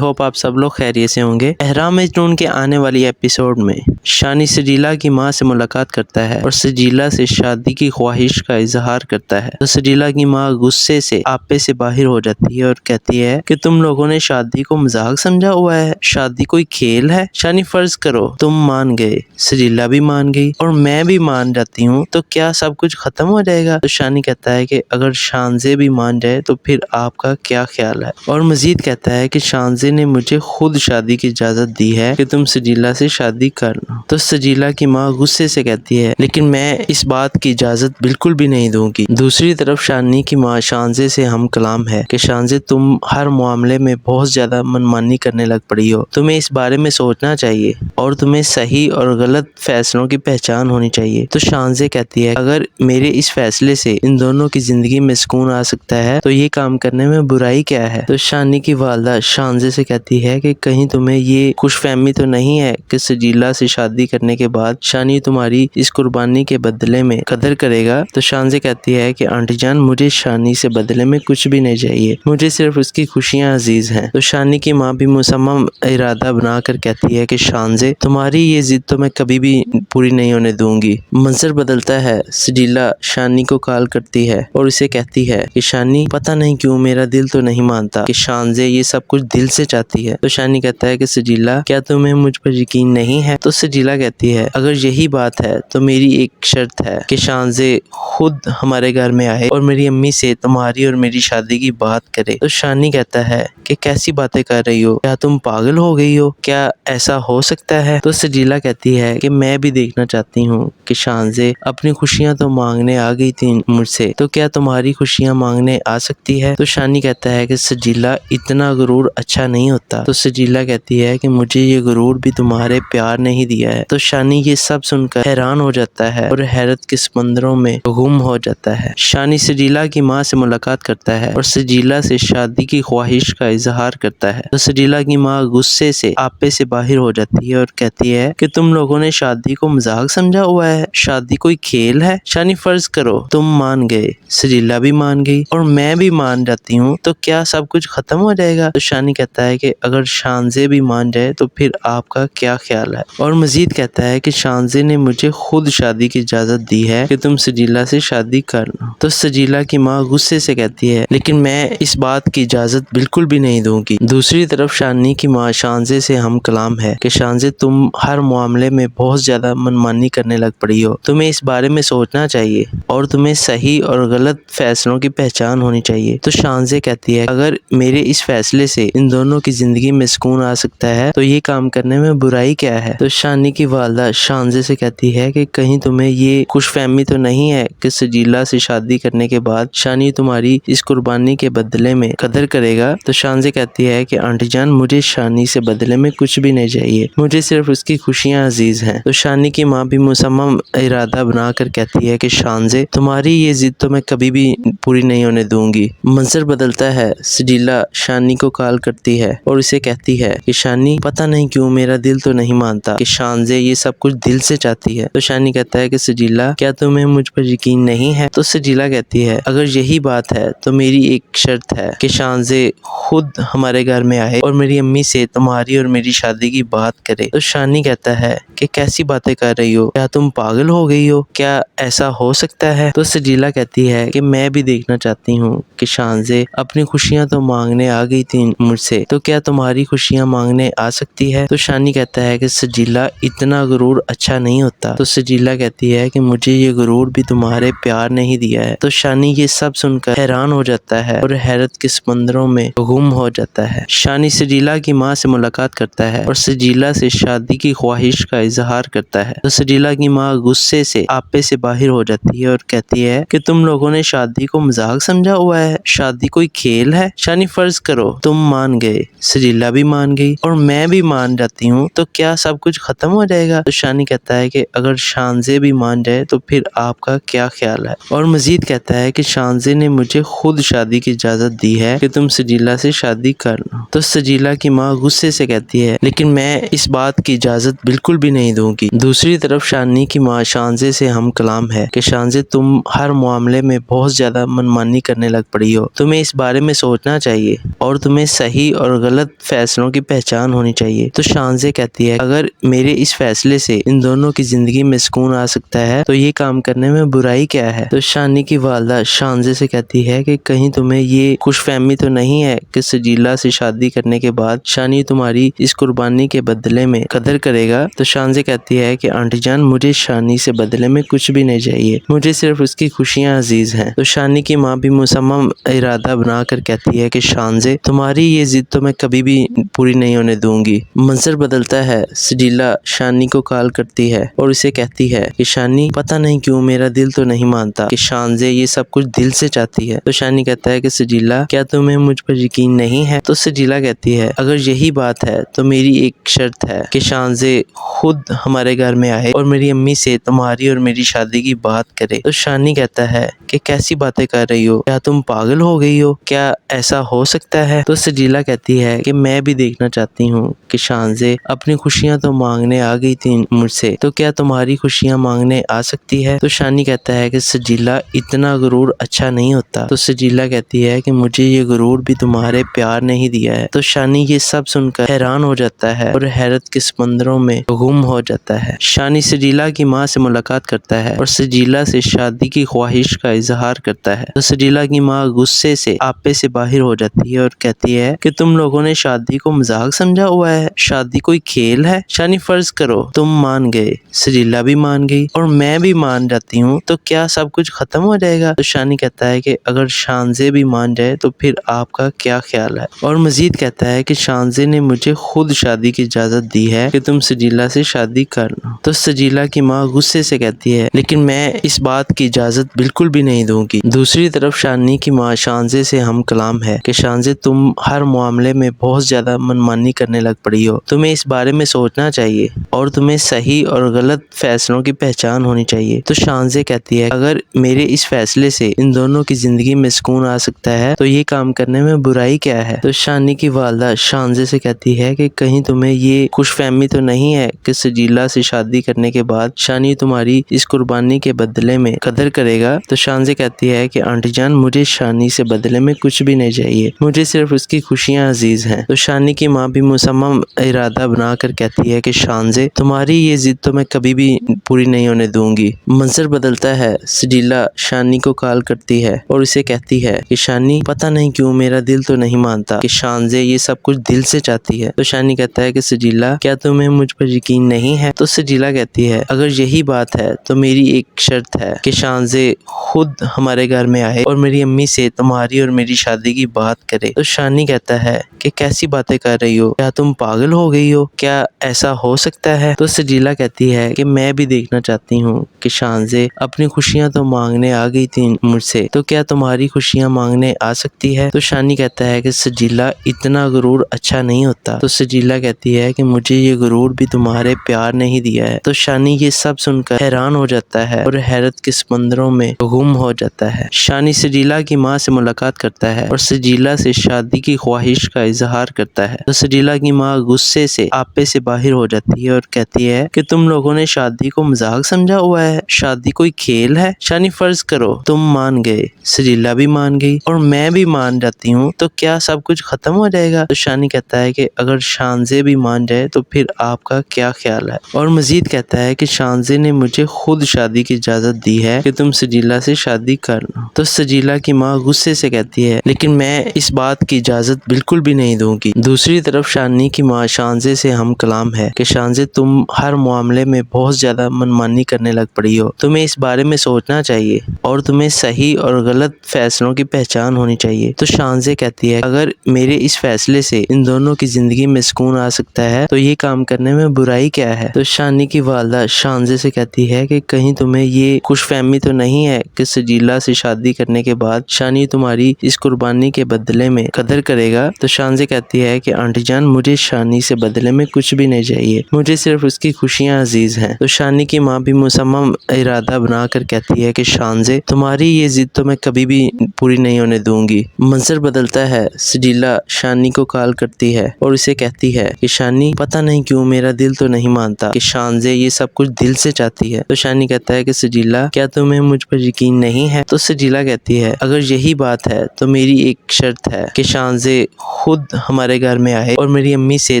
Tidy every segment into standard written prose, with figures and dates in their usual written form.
Hope آپ سب لوگ خیریت سے ہوں گے۔ احرام مجنون کے آنے والی ایپیسوڈ میں شانی سجیلا کی ماں سے ملاقات کرتا ہے اور سجیلا سے شادی کی خواہش کا اظہار کرتا ہے تو سجیلا کی ماں غصے سے آپے سے باہر ہو جاتی ہے اور کہتی ہے کہ تم لوگوں نے شادی کو مذاق سمجھا ہوا ہے، شادی کوئی کھیل ہے۔ شانی فرض کرو تم مان گئے، سجیلا بھی مان گئی اور میں بھی مان جاتی ہوں تو کیا سب کچھ ختم ہو جائے گا؟ تو شانی کہتا ہے کہ اگر شانزے بھی مان جائے تو پھر آپ کا کیا خیال ہے؟ اور مزید کہتا ہے کہ شانزے نے مجھے خود شادی کی اجازت دی ہے کہ تم سجیلا سے شادی کرنا۔ تو سجیلا کی ماں غصے سے کہتی ہے لیکن میں اس بات کی اجازت بالکل بھی نہیں دوں گی۔ دوسری طرف شانی کی ماں شانزے سے ہم کلام ہے کہ شانزے تم ہر معاملے میں بہت زیادہ منمانی کرنے لگ پڑی ہو، تمہیں اس بارے میں سوچنا چاہیے اور تمہیں صحیح اور غلط فیصلوں کی پہچان ہونی چاہیے۔ تو شانزے کہتی ہے اگر میرے اس فیصلے سے ان دونوں کی زندگی میں سکون آ سکتا ہے تو یہ کام کرنے میں برائی کیا ہے؟ تو شانی کی والدہ شانزے سے کہتی ہے کہ کہیں تمہیں یہ خوش فہمی تو نہیں ہے کہ سجیلا سے شادی کرنے کے بعد شانی تمہاری اس قربانی کے بدلے میں قدر کرے گا؟ تو شانزے کہتی ہے کہ آنٹی جان مجھے شانی سے بدلے میں کچھ بھی نہیں چاہیے، مجھے صرف اس کی خوشیاں عزیز ہیں۔ تو شانی کی ماں بھی مصمم ارادہ بنا کر کہتی ہے کہ شانزے تمہاری یہ ضد تو میں کبھی بھی پوری نہیں ہونے دوں گی۔ منظر بدلتا ہے، سجیلا شانی کو کال کرتی ہے اور اسے کہتی ہے کہ شانی پتہ نہیں کیوں میرا دل تو نہیں مانتا کہ شانزے یہ سب کچھ دل سے چاہتی ہے۔ تو شانی کہتا ہے کہ سجیلا کیا تمہیں مجھ پر یقین نہیں ہے؟ تو سجیلا کہتی ہے اگر یہی بات ہے تو میری ایک شرط ہے کہ شانزے خود ہمارے گھر میں آئے اور میری امی سے تمہاری اور میری شادی کی بات کرے۔ تو شانی کہتا ہے کہ کیسی باتیں کر رہی ہو، کیا تم پاگل ہو گئی ہو، کیا ایسا ہو سکتا ہے؟ تو سجیلا کہتی ہے کہ میں بھی دیکھنا چاہتی ہوں کہ شانزے اپنی خوشیاں تو مانگنے آ گئی تھی مجھ سے، تو کیا تمہاری خوشیاں مانگنے آ سکتی ہے؟ تو شانی کہتا ہے کہ سجیلا اتنا غرور اچھا نہیں ہوتا۔ تو سجیلا کہتی ہے کہ مجھے یہ غرور بھی تمہارے پیار نے ہی دیا ہے۔ تو شانی یہ سب سن کر حیران ہو جاتا ہے اور حیرت کے سمندروں میں گم ہو جاتا ہے۔ شانی سجیلا کی ماں سے ملاقات کرتا ہے اور سجیلا سے شادی کی خواہش کا اظہار کرتا ہے تو سجیلا کی ماں غصے سے آپے سے باہر ہو جاتی ہے اور کہتی ہے کہ تم لوگوں نے شادی کو مذاق سمجھا ہوا ہے، شادی کوئی کھیل ہے۔ شانی فرض کرو تم مان گئے، سجیلا بھی مان گئی اور میں بھی مان جاتی ہوں تو کیا سب کچھ ختم ہو جائے گا؟ تو شانی کہتا ہے کہ اگر شانزے بھی مان جائے تو پھر آپ کا کیا خیال ہے؟ اور مزید کہتا ہے کہ شانزے نے مجھے خود شادی کی اجازت دی ہے کہ تم سجیلا سے شادی کرنا۔ تو سجیلا کی ماں غصے سے کہتی ہے لیکن میں اس بات کی اجازت بالکل بھی نہیں دوں گی۔ دوسری طرف شانی کی ماں شانزے سے ہم کلام ہے کہ شانزے تم ہر معاملے میں بہت زیادہ منمانی کرنے لگ پڑی ہو، تمہیں اس بارے میں سوچنا چاہیے اور تمہیں صحیح اور غلط فیصلوں کی پہچان ہونی چاہیے۔ تو شانزے کہتی ہے اگر میرے اس فیصلے سے ان دونوں کی زندگی میں سکون آ سکتا ہے تو یہ کام کرنے میں برائی کیا ہے؟ تو شانی کی والدہ شانزے سے کہتی ہے کہ کہیں تمہیں یہ خوش فہمی تو نہیں ہے کہ سجیلا سے شادی کرنے کے بعد شانی تمہاری اس قربانی کے بدلے میں قدر کرے گا؟ تو شانزے کہتی ہے کہ آنٹی جان مجھے شانی سے بدلے میں کچھ بھی نہیں چاہیے، مجھے صرف اس کی خوشیاں عزیز ہیں۔ تو شانی کی ماں بھی مصمم ارادہ بنا کر کہتی ہے کہ شانزے تمہاری یہ ضد تو میں کبھی بھی پوری نہیں ہونے دوں گی۔ منظر بدلتا ہے، سجیلا شانی کو کال کرتی ہے اور اسے کہتی ہے کہ شانی پتہ نہیں کیوں میرا دل تو نہیں مانتا کہ شانزے یہ سب کچھ دل سے چاہتی ہے۔ تو شانی کہتا ہے کہ سجیلا کیا تمہیں مجھ پر یقین نہیں ہے؟ تو سجیلا کہتی ہے اگر یہی بات ہے تو میری ایک شرط ہے کہ شانزے خود ہمارے گھر میں آئے اور میری امی سے تمہاری اور میری شادی کی بات کرے۔ تو شانی کہتا ہے کہ کیسی باتیں کر رہی ہو، کیا تم پاگل ہو گئی ہو، کیا ایسا ہو سکتا ہے؟ تو سجیلا کہتی ہے کہ میں بھی دیکھنا چاہتی ہوں کہ شانزے اپنی خوشیاں تو مانگنے آ گئی تھی مجھ سے، تو کیا تمہاری خوشیاں مانگنے آ سکتی ہے؟ تو شانی کہتا ہے کہ سجیلا اتنا غرور اچھا نہیں ہوتا۔ تو سجیلا کہتی ہے کہ مجھے یہ غرور بھی تمہارے پیار نے ہی دیا ہے۔ تو شانی یہ سب سن کر حیران ہو جاتا ہے اور حیرت کے سمندروں میں گم ہو جاتا ہے۔ شانی سجیلا کی ماں سے ملاقات کرتا ہے اور سجیلا سے شادی کی خواہش کا اظہار کرتا ہے تو سجیلا کی ماں غصے سے آپے سے باہر ہو جاتی ہے اور کہتی ہے کہ تم لوگوں نے شادی کو مذاق سمجھا ہوا ہے، شادی کوئی کھیل ہے۔ شانی فرض کرو تم مان گئے، سجیلا بھی مان گئی اور میں بھی مان جاتی ہوں تو کیا سب کچھ ختم ہو جائے گا؟ تو شانی کہتا ہے کہ اگر شانزے بھی مان جائے تو پھر آپ کا کیا خیال ہے؟ اور مزید کہتا ہے کہ شانزے نے مجھے خود شادی کی اجازت دی ہے کہ تم سجیلا سے شادی کرنا۔ تو سجیلا کی ماں غصے سے کہتی ہے لیکن میں اس بات کی اجازت بالکل بھی نہیں دوں گی۔ دوسری طرف شانی کی ماں شانزے سے ہم کلام ہے کہ شانزے تم ہر معاملے میں بہت زیادہ منمانی کرنے لگ پڑی ہو، تمہیں اس بارے میں سوچنا چاہیے اور تمہیں صحیح اور غلط فیصلوں کی پہچان ہونی چاہیے۔ تو شانزے کہتی ہے اگر میرے اس فیصلے سے ان دونوں کی زندگی میں سکون آ سکتا ہے تو یہ کام کرنے میں برائی کیا ہے؟ تو شانی کی والدہ شانزے سے کہتی ہے کہ کہیں تمہیں یہ خوش فہمی تو نہیں ہے کہ سجیلا سے شادی کرنے کے بعد شانی تمہاری اس قربانی کے بدلے میں قدر کرے گا؟ تو شانزے کہتی ہے کہ آنٹی جان مجھے شانی سے بدلے میں کچھ بھی نہیں چاہیے، مجھے صرف اس کی خوشیاں عزیز ہیں۔ تو شانی کی ماں بھی مصمم ارادہ بنا کر کہتی ہے کہ شانزے تمہاری یہ ضد تو میں کبھی بھی پوری نہیں ہونے دوں گی۔ منظر بدلتا ہے، سجیلا شانی کو کال کرتی ہے اور اسے کہتی ہے کہ شانی پتہ نہیں کیوں میرا دل تو نہیں مانتا کہ شانزے یہ سب کچھ دل سے چاہتی ہے۔ تو شانی کہتا ہے کہ سجیلا کیا تمہیں مجھ پر یقین نہیں ہے؟ تو سجیلا کہتی ہے اگر یہی بات ہے تو میری ایک شرط ہے کہ شانزے خود ہمارے گھر میں آئے اور میری امی سے تمہاری اور میری شادی کی بات کرے۔ تو شانی کہتا ہے کہ کیسی باتیں کر رہی ہو، کیا تم پاگل ہو گئی ہو، کیا ایسا ہو سکتا ہے؟ تو سجیلا کہتی ہے کہ میں بھی دیکھنا چاہتی ہوں کہ شانزے اپنی خوشیاں تو مانگنے آ گئی تھی مجھ سے، تو کیا تمہاری خوشیاں مانگنے آ سکتی ہے؟ تو شانی کہتا ہے کہ سجیلا اتنا غرور اچھا نہیں ہوتا۔ تو سجیلا کہتی ہے کہ مجھے یہ غرور بھی تمہارے پیار نے ہی دیا ہے۔ تو شانی یہ سب سن کر حیران ہو جاتا ہے اور حیرت کے سمندروں میں گم ہو جاتا ہے۔ شانی سجیلا کی ماں سے ملاقات کرتا ہے اور سجیلا سے شادی کی خواہش کا اظہار کرتا ہے۔ تو سجیلا کی ماں غصے سے آپے سے باہر ہو جاتی ہے اور کہتی ہے کہ تم لوگوں نے شادی کو مذاق سمجھا ہوا ہے، شادی کوئی کھیل ہے؟ شانی فرض کرو تم مان گئے، سجیلا بھی مان گئی اور میں بھی مان جاتی ہوں، تو کیا سب کچھ ختم ہو جائے گا؟ تو شانی کہتا ہے کہ اگر شانزے بھی مان جائے تو پھر آپ کا کیا خیال ہے؟ اور مزید کہتا ہے کہ شانزے نے مجھے خود شادی کی اجازت دی ہے کہ تم سجیلا سے شادی کر لو۔ تو سجیلا کی ماں غصے سے کہتی ہے لیکن میں اس بات کی اجازت بالکل بھی نہیں دوں گی۔ دوسری طرف شانی کی ماں شانزے سے ہم کلام ہے کہ شانزے تم ہر معاملے میں بہت زیادہ منمانی کرنے لگ پڑی ہو، تمہیں اس بارے میں سوچنا چاہیے اور تمہیں صحیح اور غلط فیصلوں کی پہچان ہونی چاہیے۔ تو شانزے کہتی ہے اگر میرے اس فیصلے سے ان دونوں کی زندگی میں سکون آ سکتا ہے تو یہ کام کرنے میں برائی کیا ہے؟ تو شانی کی والدہ شانزے سے کہتی ہے کہ کہیں تمہیں یہ خوش فہمی تو نہیں ہے کہ سجیلا سے شادی کرنے کے بعد شانی تمہاری اس قربانی کے بدلے میں قدر کرے گا؟ تو شانزے کہتی ہے کہ آنٹی جان مجھے شانی سے بدلے میں کچھ بھی نہیں چاہیے، مجھے صرف اس کی خوشیاں عزیز ہیں۔ تو شانی کی ماں بھی مصمم ارادہ بنا کر کہتی ہے کہ شانزے تمہاری یہ ضد تو میں کبھی بھی پوری نہیں ہونے دوں گی۔ منظر بدلتا ہے، سجیلا شانی کو کال کرتی ہے اور اسے کہتی ہے کہ شانی پتہ نہیں کیوں میرا دل تو نہیں مانتا کہ شانزے یہ سب کچھ دل سے چاہتی ہے۔ تو شانی کہتا ہے کہ سجیلا کیا تمہیں مجھ پر یقین نہیں ہے؟ تو سجیلا کہتی ہے اگر یہی بات ہے تو میری ایک شرط ہے کہ شانزے خود ہمارے گھر میں آئے اور میری امی سے تمہاری اور میری شادی کی بات کرے۔ تو شانی کہتا ہے کہ کیسی باتیں کر رہی ہو، کیا تم پاگل ہو گئی ہو، کیا ایسا ہو سکتا ہے؟ تو سجیلا کہتی ہے کہ میں بھی دیکھنا چاہتی ہوں کہ شانزے اپنی خوشیاں تو مانگنے آ گئی تھی مجھ سے، تو کیا تمہاری خوشیاں مانگنے آ سکتی ہے؟ تو شانی کہتا ہے کہ سجیلا اتنا غرور اچھا نہیں ہوتا۔ تو سجیلا کہتی ہے کہ مجھے یہ غرور بھی تمہارے پیار نے ہی دیا ہے۔ تو شانی یہ سب سن کر حیران ہو جاتا ہے اور حیرت کے سمندروں میں گم ہو جاتا ہے۔ شانی سجیلا کی ماں سے ملاقات کرتا ہے اور سجیلا سے شادی کی خواہش کا اظہار کرتا ہے۔ تو سجیلا کی ماں غصے سے آپے سے باہر ہو جاتی ہے اور کہتی ہے کہ تم لوگوں نے شادی کو مذاق سمجھا ہوا ہے، شادی کوئی کھیل ہے؟ شانی فرض کرو تم مان گئے، سجیلا بھی مان گئی اور میں بھی مان جاتی ہوں، تو کیا سب کچھ ختم ہو جائے گا؟ تو شانی کہتا ہے کہ اگر شانزے بھی مان جائے تو پھر آپ کا کیا خیال ہے؟ اور مزید کہتا ہے کہ شانزے نے مجھے خود شادی کی اجازت دی ہے کہ تم سجیلا سے شادی کر لو۔ تو سجیلا کی ماں غصے سے کہتی ہے لیکن میں اس بات کی اجازت بالکل بھی نہیں دوں گی۔ دوسری طرف شانی کی ماں شانزے سے ہم کلام ہے کہ شانزے تم ہر معاملے میں بہت زیادہ منمانی کرنے لگ پڑی ہو، تمہیں اس بارے میں سوچنا چاہیے اور تمہیں صحیح اور غلط فیصلوں کی پہچان ہونی چاہیے۔ تو شانزے کہتی ہے اگر میرے اس فیصلے سے ان دونوں کی زندگی میں سکون آ سکتا ہے تو یہ کام کرنے میں برائی کیا ہے؟ تو شانی کی والدہ شانزے سے کہتی ہے کہ کہیں تمہیں یہ خوش فہمی تو نہیں ہے کہ سجیلا سے شادی کرنے کے بعد شانی تمہاری اس قربانی کے بدلے میں قدر کرے گا؟ تو شانزے کہتی ہے کہ آنٹی جان مجھے شانی سے بدلے میں کچھ بھی نہیں چاہیے، مجھے صرف اس کی خوشیاں عزیز ہیں۔ تو شانی کی ماں بھی مصمم ارادہ بنا کر کہتی ہے کہ شانزے تمہاری یہ ضد تو میں کبھی بھی پوری نہیں ہونے دوں گی۔ منظر بدلتا ہے، سجیلا شانی کو کال کرتی ہے اور اسے کہتی ہے کہ شانی پتہ نہیں کیوں میرا دل تو نہیں مانتا کہ شانزے یہ سب کچھ دل سے چاہتی ہے۔ تو شانی کہتا ہے کہ سجیلا کیا تمہیں مجھ پر یقین نہیں ہے؟ تو سجیلا کہتی ہے اگر یہی بات ہے تو میری ایک شرط ہے کہ شانزے خود ہمارے گھر میں آئے اور میری امی سے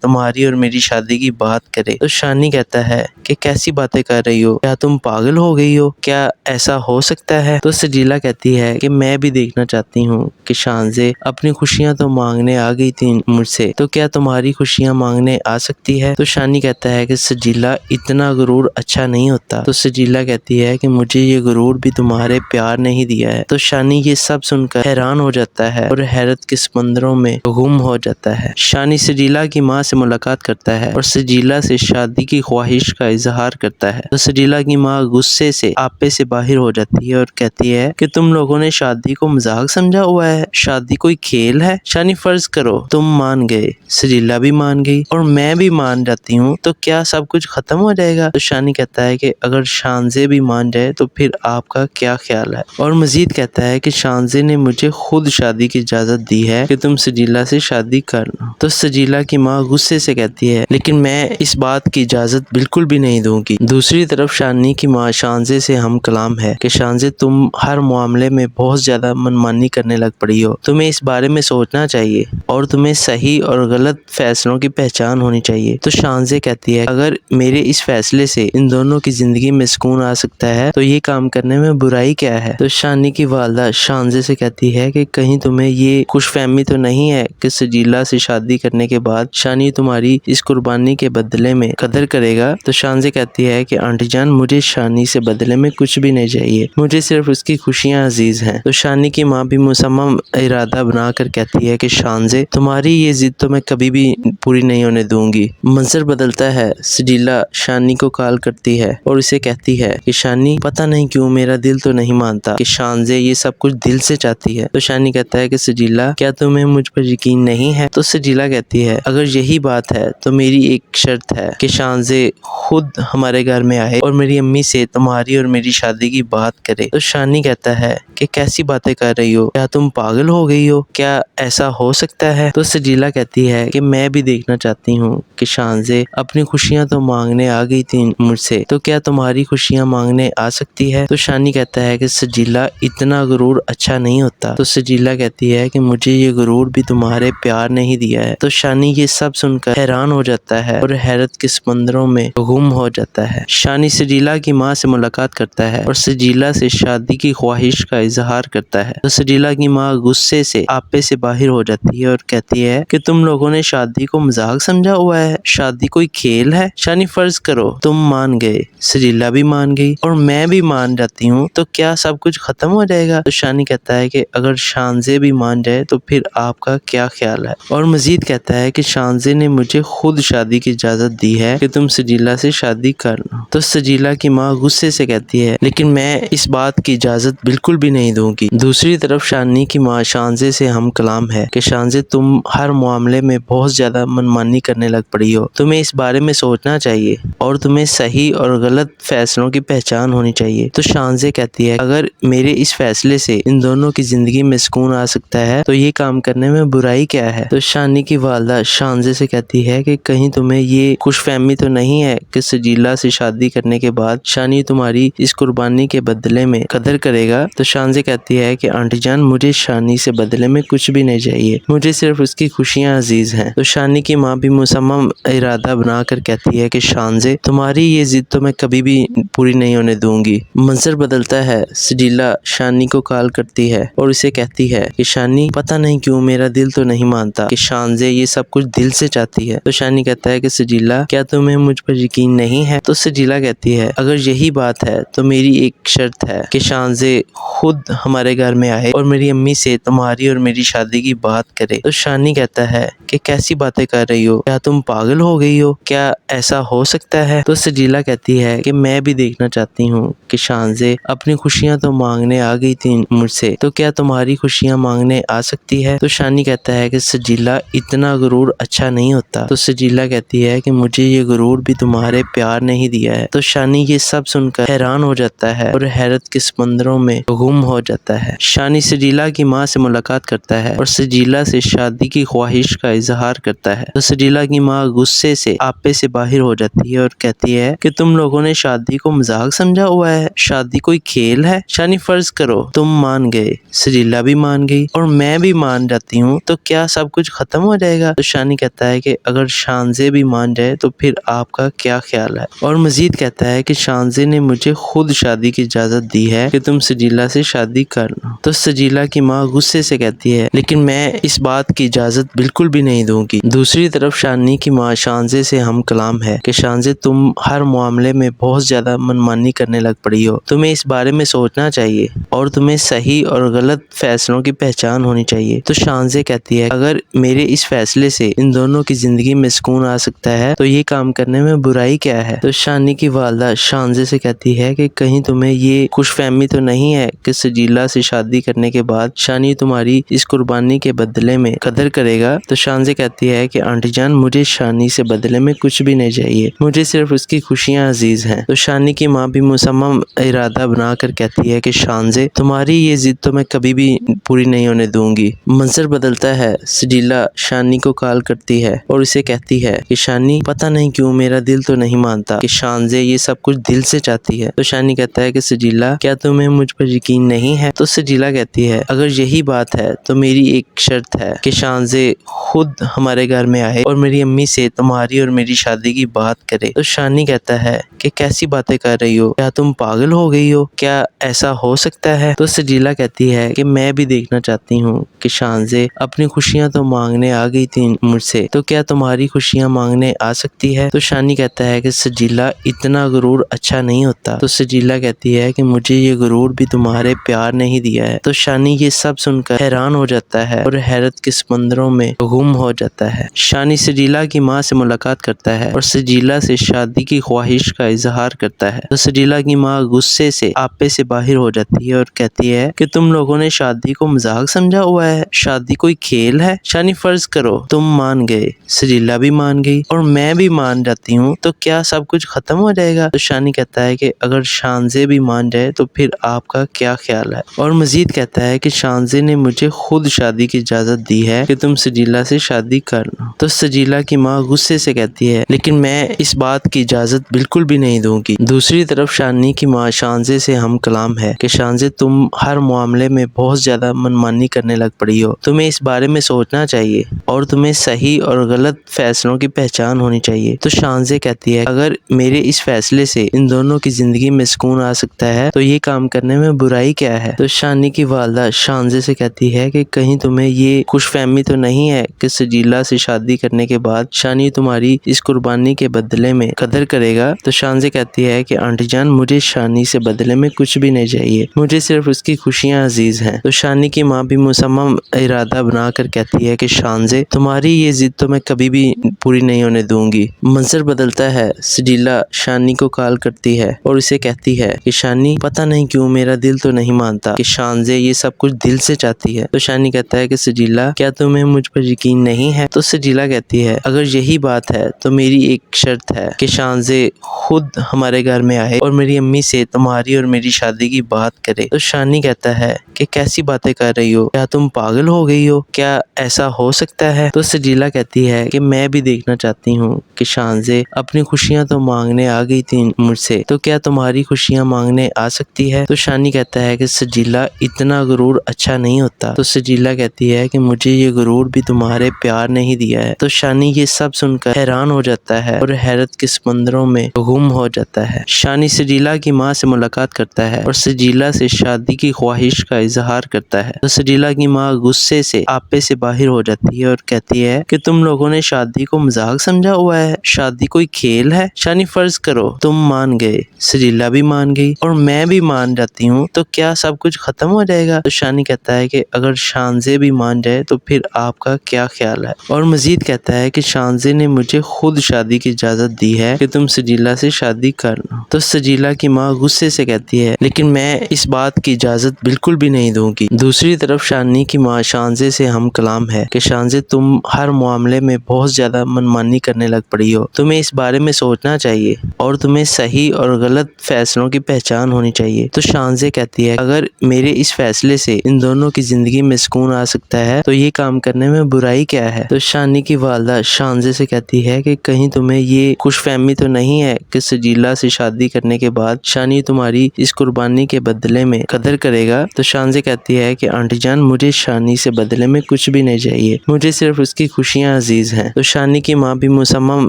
تمہاری اور میری شادی کی بات کرے۔ تو شانی کہتا ہے کہ کیسی باتیں کر رہی ہو، کیا تم پاگل ہو گئی ہو، کیا ایسا ہو سکتا ہے؟ تو سجیلا کہتی ہے کہ میں بھی دیکھنا چاہتی ہوں کہ شانزے اپنی خوشیاں تو مانگنے آ گئی تھی مجھ سے، تو کیا تمہاری خوشیاں مانگنے آ سکتی ہے؟ تو شانی کہتا ہے کہ سجیلا اتنا غرور اچھا نہیں ہوتا۔ تو سجیلا کہتی ہے کہ مجھے یہ غرور بھی تمہارے پیار نے ہی دیا ہے۔ تو شانی یہ سب سن کر حیران ہو جاتا ہے اور حیرت کے سمندروں میں گم ہو جاتا ہے۔ شانی سجیلا کی ماں سے ملاقات کرتا ہے اور سجیلا سے شادی کی خواہش کا اظہار کرتا ہے۔ تو سجیلا کی ماں غصے سے آپے سے باہر ہو جاتی ہے اور کہتی ہے کہ تم لوگوں نے شادی کو مذاق سمجھا ہوا ہے، شادی کوئی کھیل ہے؟ شانی فرض کرو تم مان گئے، سجیلا بھی مان گئی اور میں بھی مان جاتی ہوں، تو کیا سب کچھ ختم ہو جائے گا؟ تو شانی کہتا ہے کہ اگر شانزے بھی مان جائے تو پھر آپ کا کیا خیال ہے؟ اور مزید کہتا ہے کہ شانزے نے مجھے خود شادی کی اجازت دی ہے کہ تم سجیلا سے شادی کرنا۔ تو سجیلا کی ماں غصے سے کہتی ہے لیکن میں اس بات کی اجازت بالکل بھی نہیں دوں گی۔ دوسری طرف شانی کی ماں شانزے سے ہم کلام ہے کہ شانزے تم ہر معاملے میں بہت زیادہ منمانی کرنے لگ پڑی ہو، تمہیں اس بارے میں سوچنا چاہیے اور تمہیں صحیح اور غلط فیصلوں کی پہچان ہونی چاہیے۔ تو شانزے کہتی ہے اگر میرے اس فیصلے سے ان دونوں کی زندگی میں سکون آ سکتا ہے تو یہ کام کرنے میں برائی کیا ہے؟ تو شانی کی والدہ شانزے سے کہتی ہے کہ کہیں تمہیں یہ خوش فہمی تو نہیں ہے کہ سجیلا سے شادی کرنے کے بعد شانی تمہاری اس قربانی کے بدلے میں قدر کرے گا؟ تو شانزے کہتی ہے کہ آنٹی جان مجھے شانی سے بدلے میں کچھ بھی نہیں چاہیے، مجھے صرف اس کی خوشیاں عزیز ہیں۔ تو شانی کی ماں بھی مصمم ارادہ بنا کر کہتی ہے کہ شانزے تمہاری یہ ضد تو میں کبھی بھی پوری نہیں ہونے دوں گی۔ منظر بدلتا ہے، سجیلا شانی کو کال کرتی ہے اور اسے کہتی ہے کہ شانی پتہ نہیں کیوں میرا دل تو نہیں مانتا کہ شانزے یہ سب کچھ دل سے چاہتی ہے۔ تو شانی کہتا ہے کہ سجیلا کیا تمہیں مجھ پر یقین نہیں ہے؟ تو سجیلا کہتی ہے اگر یہی بات ہے تو میری ایک شرط ہے کہ شانزے خود ہمارے گھر میں آئے اور میری امی سے تمہاری اور میری شادی کی بات کرے۔ تو شانی کہتا ہے کہ کیسی باتیں کر رہی ہو، کیا تم پاگل ہو گئی ہو، کیا ایسا ہو سکتا ہے؟ تو سجیلا کہتی ہے کہ میں بھی دیکھنا چاہتی ہوں کہ شانزے اپنی خوشیاں تو مانگنے آ گئی تھی مجھ سے، تو کیا تمہاری خوشیاں مانگنے آ سکتی ہے؟ تو شانی کہتا ہے کہ سجیلا اتنا غرور اچھا نہیں ہوتا۔ تو سجیلا کہتی ہے کہ مجھے یہ غرور بھی تمہارے پیار نے ہی دیا ہے۔ تو شانی یہ سب سن کر حیران ہو جاتا ہے اور حیرت کے سمندروں میں گم ہو جاتا ہے۔ شانی سجیلا کی ماں سے ملاقات کرتا ہے اور سجیلا سے شادی کی خواہش کا اظہار کرتا ہے۔ تو سجیلا کی ماں غصے سے آپے سے باہر ہو جاتی ہے اور کہتی ہے کہ تم لوگوں نے شادی کو مذاق سمجھا ہوا ہے، شادی کوئی کھیل ہے؟ شانی فرض کرو تم مان گئے، سجیلا بھی مان گئی اور میں بھی مان جاتی ہوں، تو کیا سب کچھ ختم ہو جائے گا؟ تو شانی کہتا ہے کہ اگر شانزے بھی مان جائے تو پھر آپ کا کیا خیال ہے؟ اور مزید کہتا ہے کہ شانزے نے مجھے خود شادی کی اجازت دی ہے کہ تم سجیلا سے شادی کرنا۔ تو سجیلا کی ماں غصے سے کہتی ہے لیکن میں اس بات کی اجازت بالکل بھی نہیں دوں گی۔ دوسری طرف شانی کی ماں شانزے سے ہم کلام ہے کہ شانزے تم ہر معاملے میں بہت زیادہ منمانی کرنے لگ پڑی ہو، تمہیں اس بارے میں سوچنا چاہیے اور تمہیں صحیح اور غلط فیصلوں کی پہچان ہونی چاہیے۔ تو شانزے کہتی ہے اگر میرے اس فیصلے سے ان دونوں کی زندگی میں سکون آ سکتا ہے تو یہ کام کرنے میں برائی کیا ہے؟ تو شانی کی والدہ شانزے سے کہتی ہے کہ کہیں تمہیں یہ خوش فہمی تو نہیں ہے کہ سجیلا سے شادی کرنے کے بعد شانی تمہاری اس قربانی کے بدلے میں قدر کرے گا؟ تو شانزے کہتی ہے کہ آنٹی جان مجھے شانی سے بدلے میں کچھ بھی نہیں چاہیے، مجھے صرف اس کی خوشیاں عزیز ہیں۔ تو شانی کی ماں بھی مصمم ارادہ بنا کر کہتی ہے کہ شانزے تمہاری یہ ضد تو میں کبھی بھی پوری نہیں ہونے دوں گی۔ منظر بدلتا ہے، سجیلا شانی کو کال کرتی ہے اور اسے کہتی ہے کہ شانی پتہ نہیں کیوں میرا دل تو نہیں مانتا کہ شانزے یہ سب کچھ دل سے چاہتی ہے۔ تو شانی کہتا ہے کہ سجیلا کیا تمہیں مجھ پر یقین نہیں ہے؟ تو سجیلا کہتی ہے اگر یہی بات ہے تو میری ایک شرط ہے کہ شانزے خود ہمارے گھر میں آئے اور میری امی سے تمہاری اور میری شادی کی بات کرے۔ تو شانی کہتا ہے کہ کیسی باتیں کر رہی ہو، کیا تم پاگل ہو گئی ہو، کیا ایسا ہو سکتا ہے؟ تو سجیلا کہتی ہے کہ میں بھی دیکھنا چاہتی ہوں کہ شانزے اپنی خوشیاں تو مانگنے آ گئی تھی مجھ سے، تو کیا تمہاری خوشیاں مانگنے آ سکتی ہے؟ تو شانی کہتا ہے کہ سجیلا اتنا غرور اچھا نہیں ہوتا۔ تو سجیلا کہتی ہے کہ مجھے یہ غرور بھی تمہارے پیار نہیں دیا ہے۔ تو شانی یہ سب سن کر حیران ہو جاتا ہے اور حیرت کے سمندروں میں گم ہو جاتا ہے۔ شانی سجیلا کی ماں سے ملاقات کرتا ہے اور سجیلا سے شادی کی خواہش کا اظہار کرتا ہے۔ تو سجیلا کی ماں غصے سے آپے سے باہر ہو جاتی ہے اور کہتی ہے کہ تم لوگوں نے شادی کو مذاق سمجھا ہوا ہے، شادی کوئی کھیل ہے۔ شانی فرض کرو تم مان گئے، سجیلا بھی مان گئی اور میں بھی مان جاتی ہوں تو کیا سب کچھ ختم ہو جائے گا؟ تو شانی کہتا ہے کہ اگر شانزے بھی مان جائے تو پھر آپ کا کیا خیال ہے؟ اور مزید کہتا ہے کہ شانزے نے مجھے خود شادی کی اجازت دی ہے کہ تم سجیلا سے شادی کر لو۔ تو سجیلا کی ماں غصے سے کہتی ہے لیکن میں اس بات کی اجازت بالکل بھی نہیں دوں گی۔ دوسری طرف شانی کی ماں شانزے سے ہم کلام ہے کہ شانزے تم ہر معاملے میں بہت زیادہ منمانی کرنے لگ پڑی ہو، تمہیں اس بارے میں سوچنا چاہیے اور تمہیں صحیح اور غلط فیصلوں کی پہچان ہونی چاہیے۔ تو شانزے کہتی ہے اگر میرے اس فیصلے سے ان دونوں کی زندگی میں سکون آ سکتا ہے تو یہ کام کرنے میں برائی کیا ہے؟ تو شانی کی والدہ شانزے سے کہتی ہے کہ کہیں تمہیں یہ خوش فہمی تو نہیں ہے کہ سجیلا سے شادی کرنے کے بعد شانی تمہاری اس قربانی کے بدلے میں قدر کرے گا؟ تو شانزے کہتی ہے کہ آنٹی جان مجھے شانی سے بدلے میں کچھ بھی نہیں چاہیے، مجھے صرف اس کی خوشیاں عزیز ہیں۔ تو شانی کی ماں بھی مصمم ارادہ بنا کر کہتی ہے کہ شانزے تمہاری یہ ضد تو میں کبھی بھی پوری نہیں ہونے دوں گی۔ منظر بدلتا ہے، سجیلا شانی کو کال کرتی ہے اور اسے کہتی ہے کہ شانی پتہ نہیں کیوں میرا دل تو نہیں مانتا کہ شانزے یہ سب کچھ دل سے چاہتی ہے۔ تو شانی کہتا ہے کہ سجیلا کیا تمہیں مجھ پر یقین نہیں ہے؟ تو سجیلا کہتی ہے اگر یہی بات ہے تو میری ایک شرط ہے کہ شانزے خود ہمارے گھر میں آئے اور میری امی سے تمہاری اور میری شادی کی بات کرے۔ تو شانی کہتا ہے کہ کیسی باتیں کر رہی ہو، کیا تم پاگل ہو گئی ہو، کیا ایسا ہو سکتا ہے؟ تو سجیلا کہتی ہے کہ میں بھی دیکھنا چاہتی ہوں کہ شانزے اپنی خوشیاں تو مانگنے آ گئی تھی مجھ سے، تو کیا تمہاری خوشیاں مانگنے آ سکتی ہے؟ تو شانی کہتا ہے کہ سجیلا اتنا غرور اچھا نہیں ہوتا۔ تو سجیلا کہتی ہے کہ مجھے یہ غرور بھی تمہارے پیار نے ہی دیا ہے۔ تو شانی یہ سب سن کر حیران ہو جاتا ہے اور حیرت کے سمندروں میں گم ہو جاتا ہے۔ شانی سجیلا کی ماں سے ملاقات کرتا ہے اور سجیلا سے شادی کی خواہش کا اظہار کرتا ہے۔ تو سجیلا کی ماں غصے سے آپے سے باہر ہو جاتی ہے اور کہتی ہے کہ تم لوگوں نے شادی کو مذاق سمجھا ہوا ہے، شادی کوئی کھیل ہے۔ شانی فرض کرو تم مان گئے، سجیلا بھی مان گئی اور میں بھی مان جاتی ہوں تو کیا سب کچھ ختم ہو جائے گا؟ تو شانی کہتا ہے کہ اگر شانزے بھی مان جائے تو پھر آپ کا کیا خیال ہے؟ اور مزید کہتا ہے کہ شانزے نے مجھے خود شادی کی اجازت دی ہے کہ تم سجیلا سے شادی کر لو۔ تو سجیلا کی ماں غصے سے کہتی ہے لیکن میں اس بات کی اجازت بالکل بھی نہیں دوں گی۔ دوسری طرف شانی کی ماں شانزے سے ہم کلام ہے کہ شانزے تم ہر معاملے میں بہت زیادہ منمانی کرنے لگ پڑی ہو، تمہیں اس بارے میں سوچنا چاہیے اور تمہیں صحیح اور غلط فیصلوں کی پہچان ہونی چاہیے۔ تو شانزے کہتی ہے اگر میرے اس فیصلے سے ان دونوں کی زندگی میں سکون آ سکتا ہے تو یہ کام کرنے میں برائی کیا ہے؟ تو شانی کی والدہ شانزے سے کہتی ہے کہ کہیں تمہیں یہ خوش فہمی تو نہیں ہے کہ سجیلا سے شادی کرنے کے بعد شانی تمہاری اس قربانی کے بدلے میں قدر کرے گا؟ تو شانزے کہتی ہے کہ آنٹی جان مجھے شانی سے بدلے میں کچھ بھی نہیں چاہیے، مجھے صرف اس کی خوشیاں عزیز ہیں۔ تو شانی کی ماں بھی مصمم ارادہ بنا کر کہتی ہے کہ شانزے تمہاری یہ ضد تو میں کبھی بھی پوری نہیں ہونے دوں گی۔ منظر بدلتا ہے، سجیلا شانی کو کال کرتی ہے اور اسے کہتی ہے کہ شانی پتہ نہیں کیوں میرا دل تو نہیں مانتا کہ شانزے یہ سب کچھ دل سے چاہتی ہے۔ تو شانی کہتا ہے کہ سجیلا کیا تمہیں مجھ پر یقین نہیں ہے؟ تو سجیلا کہتی ہے اگر یہی بات ہے تو میری ایک شرط ہے کہ شانزے خود ہمارے گھر میں آئے اور میری امی سے تمہاری اور میری شادی کی بات کرے۔ تو شانی کہتا ہے کہ کیسی باتیں کر رہی ہو، کیا تم پاگل ہو گئی ہو، کیا ایسا ہو سکتا ہے؟ تو سجیلا کہتی ہے کہ میں بھی دیکھنا چاہتی ہوں کہ شانزے اپنی خوشیاں تو مانگنے آ گئی تھی مجھ سے، تو کیا تمہاری خوشیاں مانگنے آ سکتی ہے؟ تو شانی کہتا ہے کہ سجیلا اتنا غرور اچھا نہیں ہوتا۔ تو سجیلا کہتی ہے کہ مجھے یہ غرور بھی تمہارے پیار نے ہی دیا ہے۔ تو شانی یہ سب سن کر حیران ہو جاتا ہے اور حیرت کے سمندروں میں گم ہو جاتا ہے۔ شانی سجیلا کی ماں سے ملاقات کرتا ہے اور سجیلا سے شادی کی خواہش کا اظہار کرتا ہے۔ تو سجیلا کی ماں غصے سے آپے سے باہر ہو جاتی ہے اور کہتی ہے کہ تم لوگوں نے شادی کو مذاق سمجھا ہوا ہے، شادی کوئی کھیل ہے۔ شانی فرض کرو تم مان گئے، سجیلا بھی مان گئی اور میں بھی مان جاتی ہوں تو کیا سب کچھ ختم ہو جائے گا؟ تو شانی کہتا ہے کہ اگر شانزے بھی مان جائے تو پھر آپ کا کیا خیال ہے؟ اور مزید کہتا ہے کہ شانزے نے مجھے خود شادی کی اجازت دی ہے کہ تم سجیلا سے شادی کرنا۔ تو سجیلا کی ماں غصے سے کہتی ہے لیکن میں اس بات کی اجازت بالکل بھی نہیں دوں گی۔ دوسری طرف شانی کی ماں شانزے سے ہم کلام ہے کہ شانزے تم ہر معاملے میں بہت زیادہ منمانی کرنے لگ پڑی ہو، تمہیں اس بارے میں سوچنا چاہیے اور تمہیں صحیح اور غلط فیصلوں کی پہچان ہونی چاہیے۔ تو شانزے کہتی ہے اگر میرے اس فیصلے سے ان دونوں کی زندگی میں سکون آ سکتا ہے تو یہ کام کرنے میں برائی کیا ہے؟ تو شانی کی والدہ شانزے سے کہتی ہے کہ کہیں تمہیں یہ خوش فہمی تو نہیں ہے کہ سجیلا سے شادی کرنے کے بعد شانی تمہاری اس قربانی کے بدلے میں قدر کرے گا؟ تو شانزے کہتی ہے کہ آنٹی جان مجھے شانی سے بدلے میں کچھ بھی نہیں چاہیے، مجھے صرف اس کی خوشیاں عزیز ہیں۔ تو شانی کی ماں بھی مصمم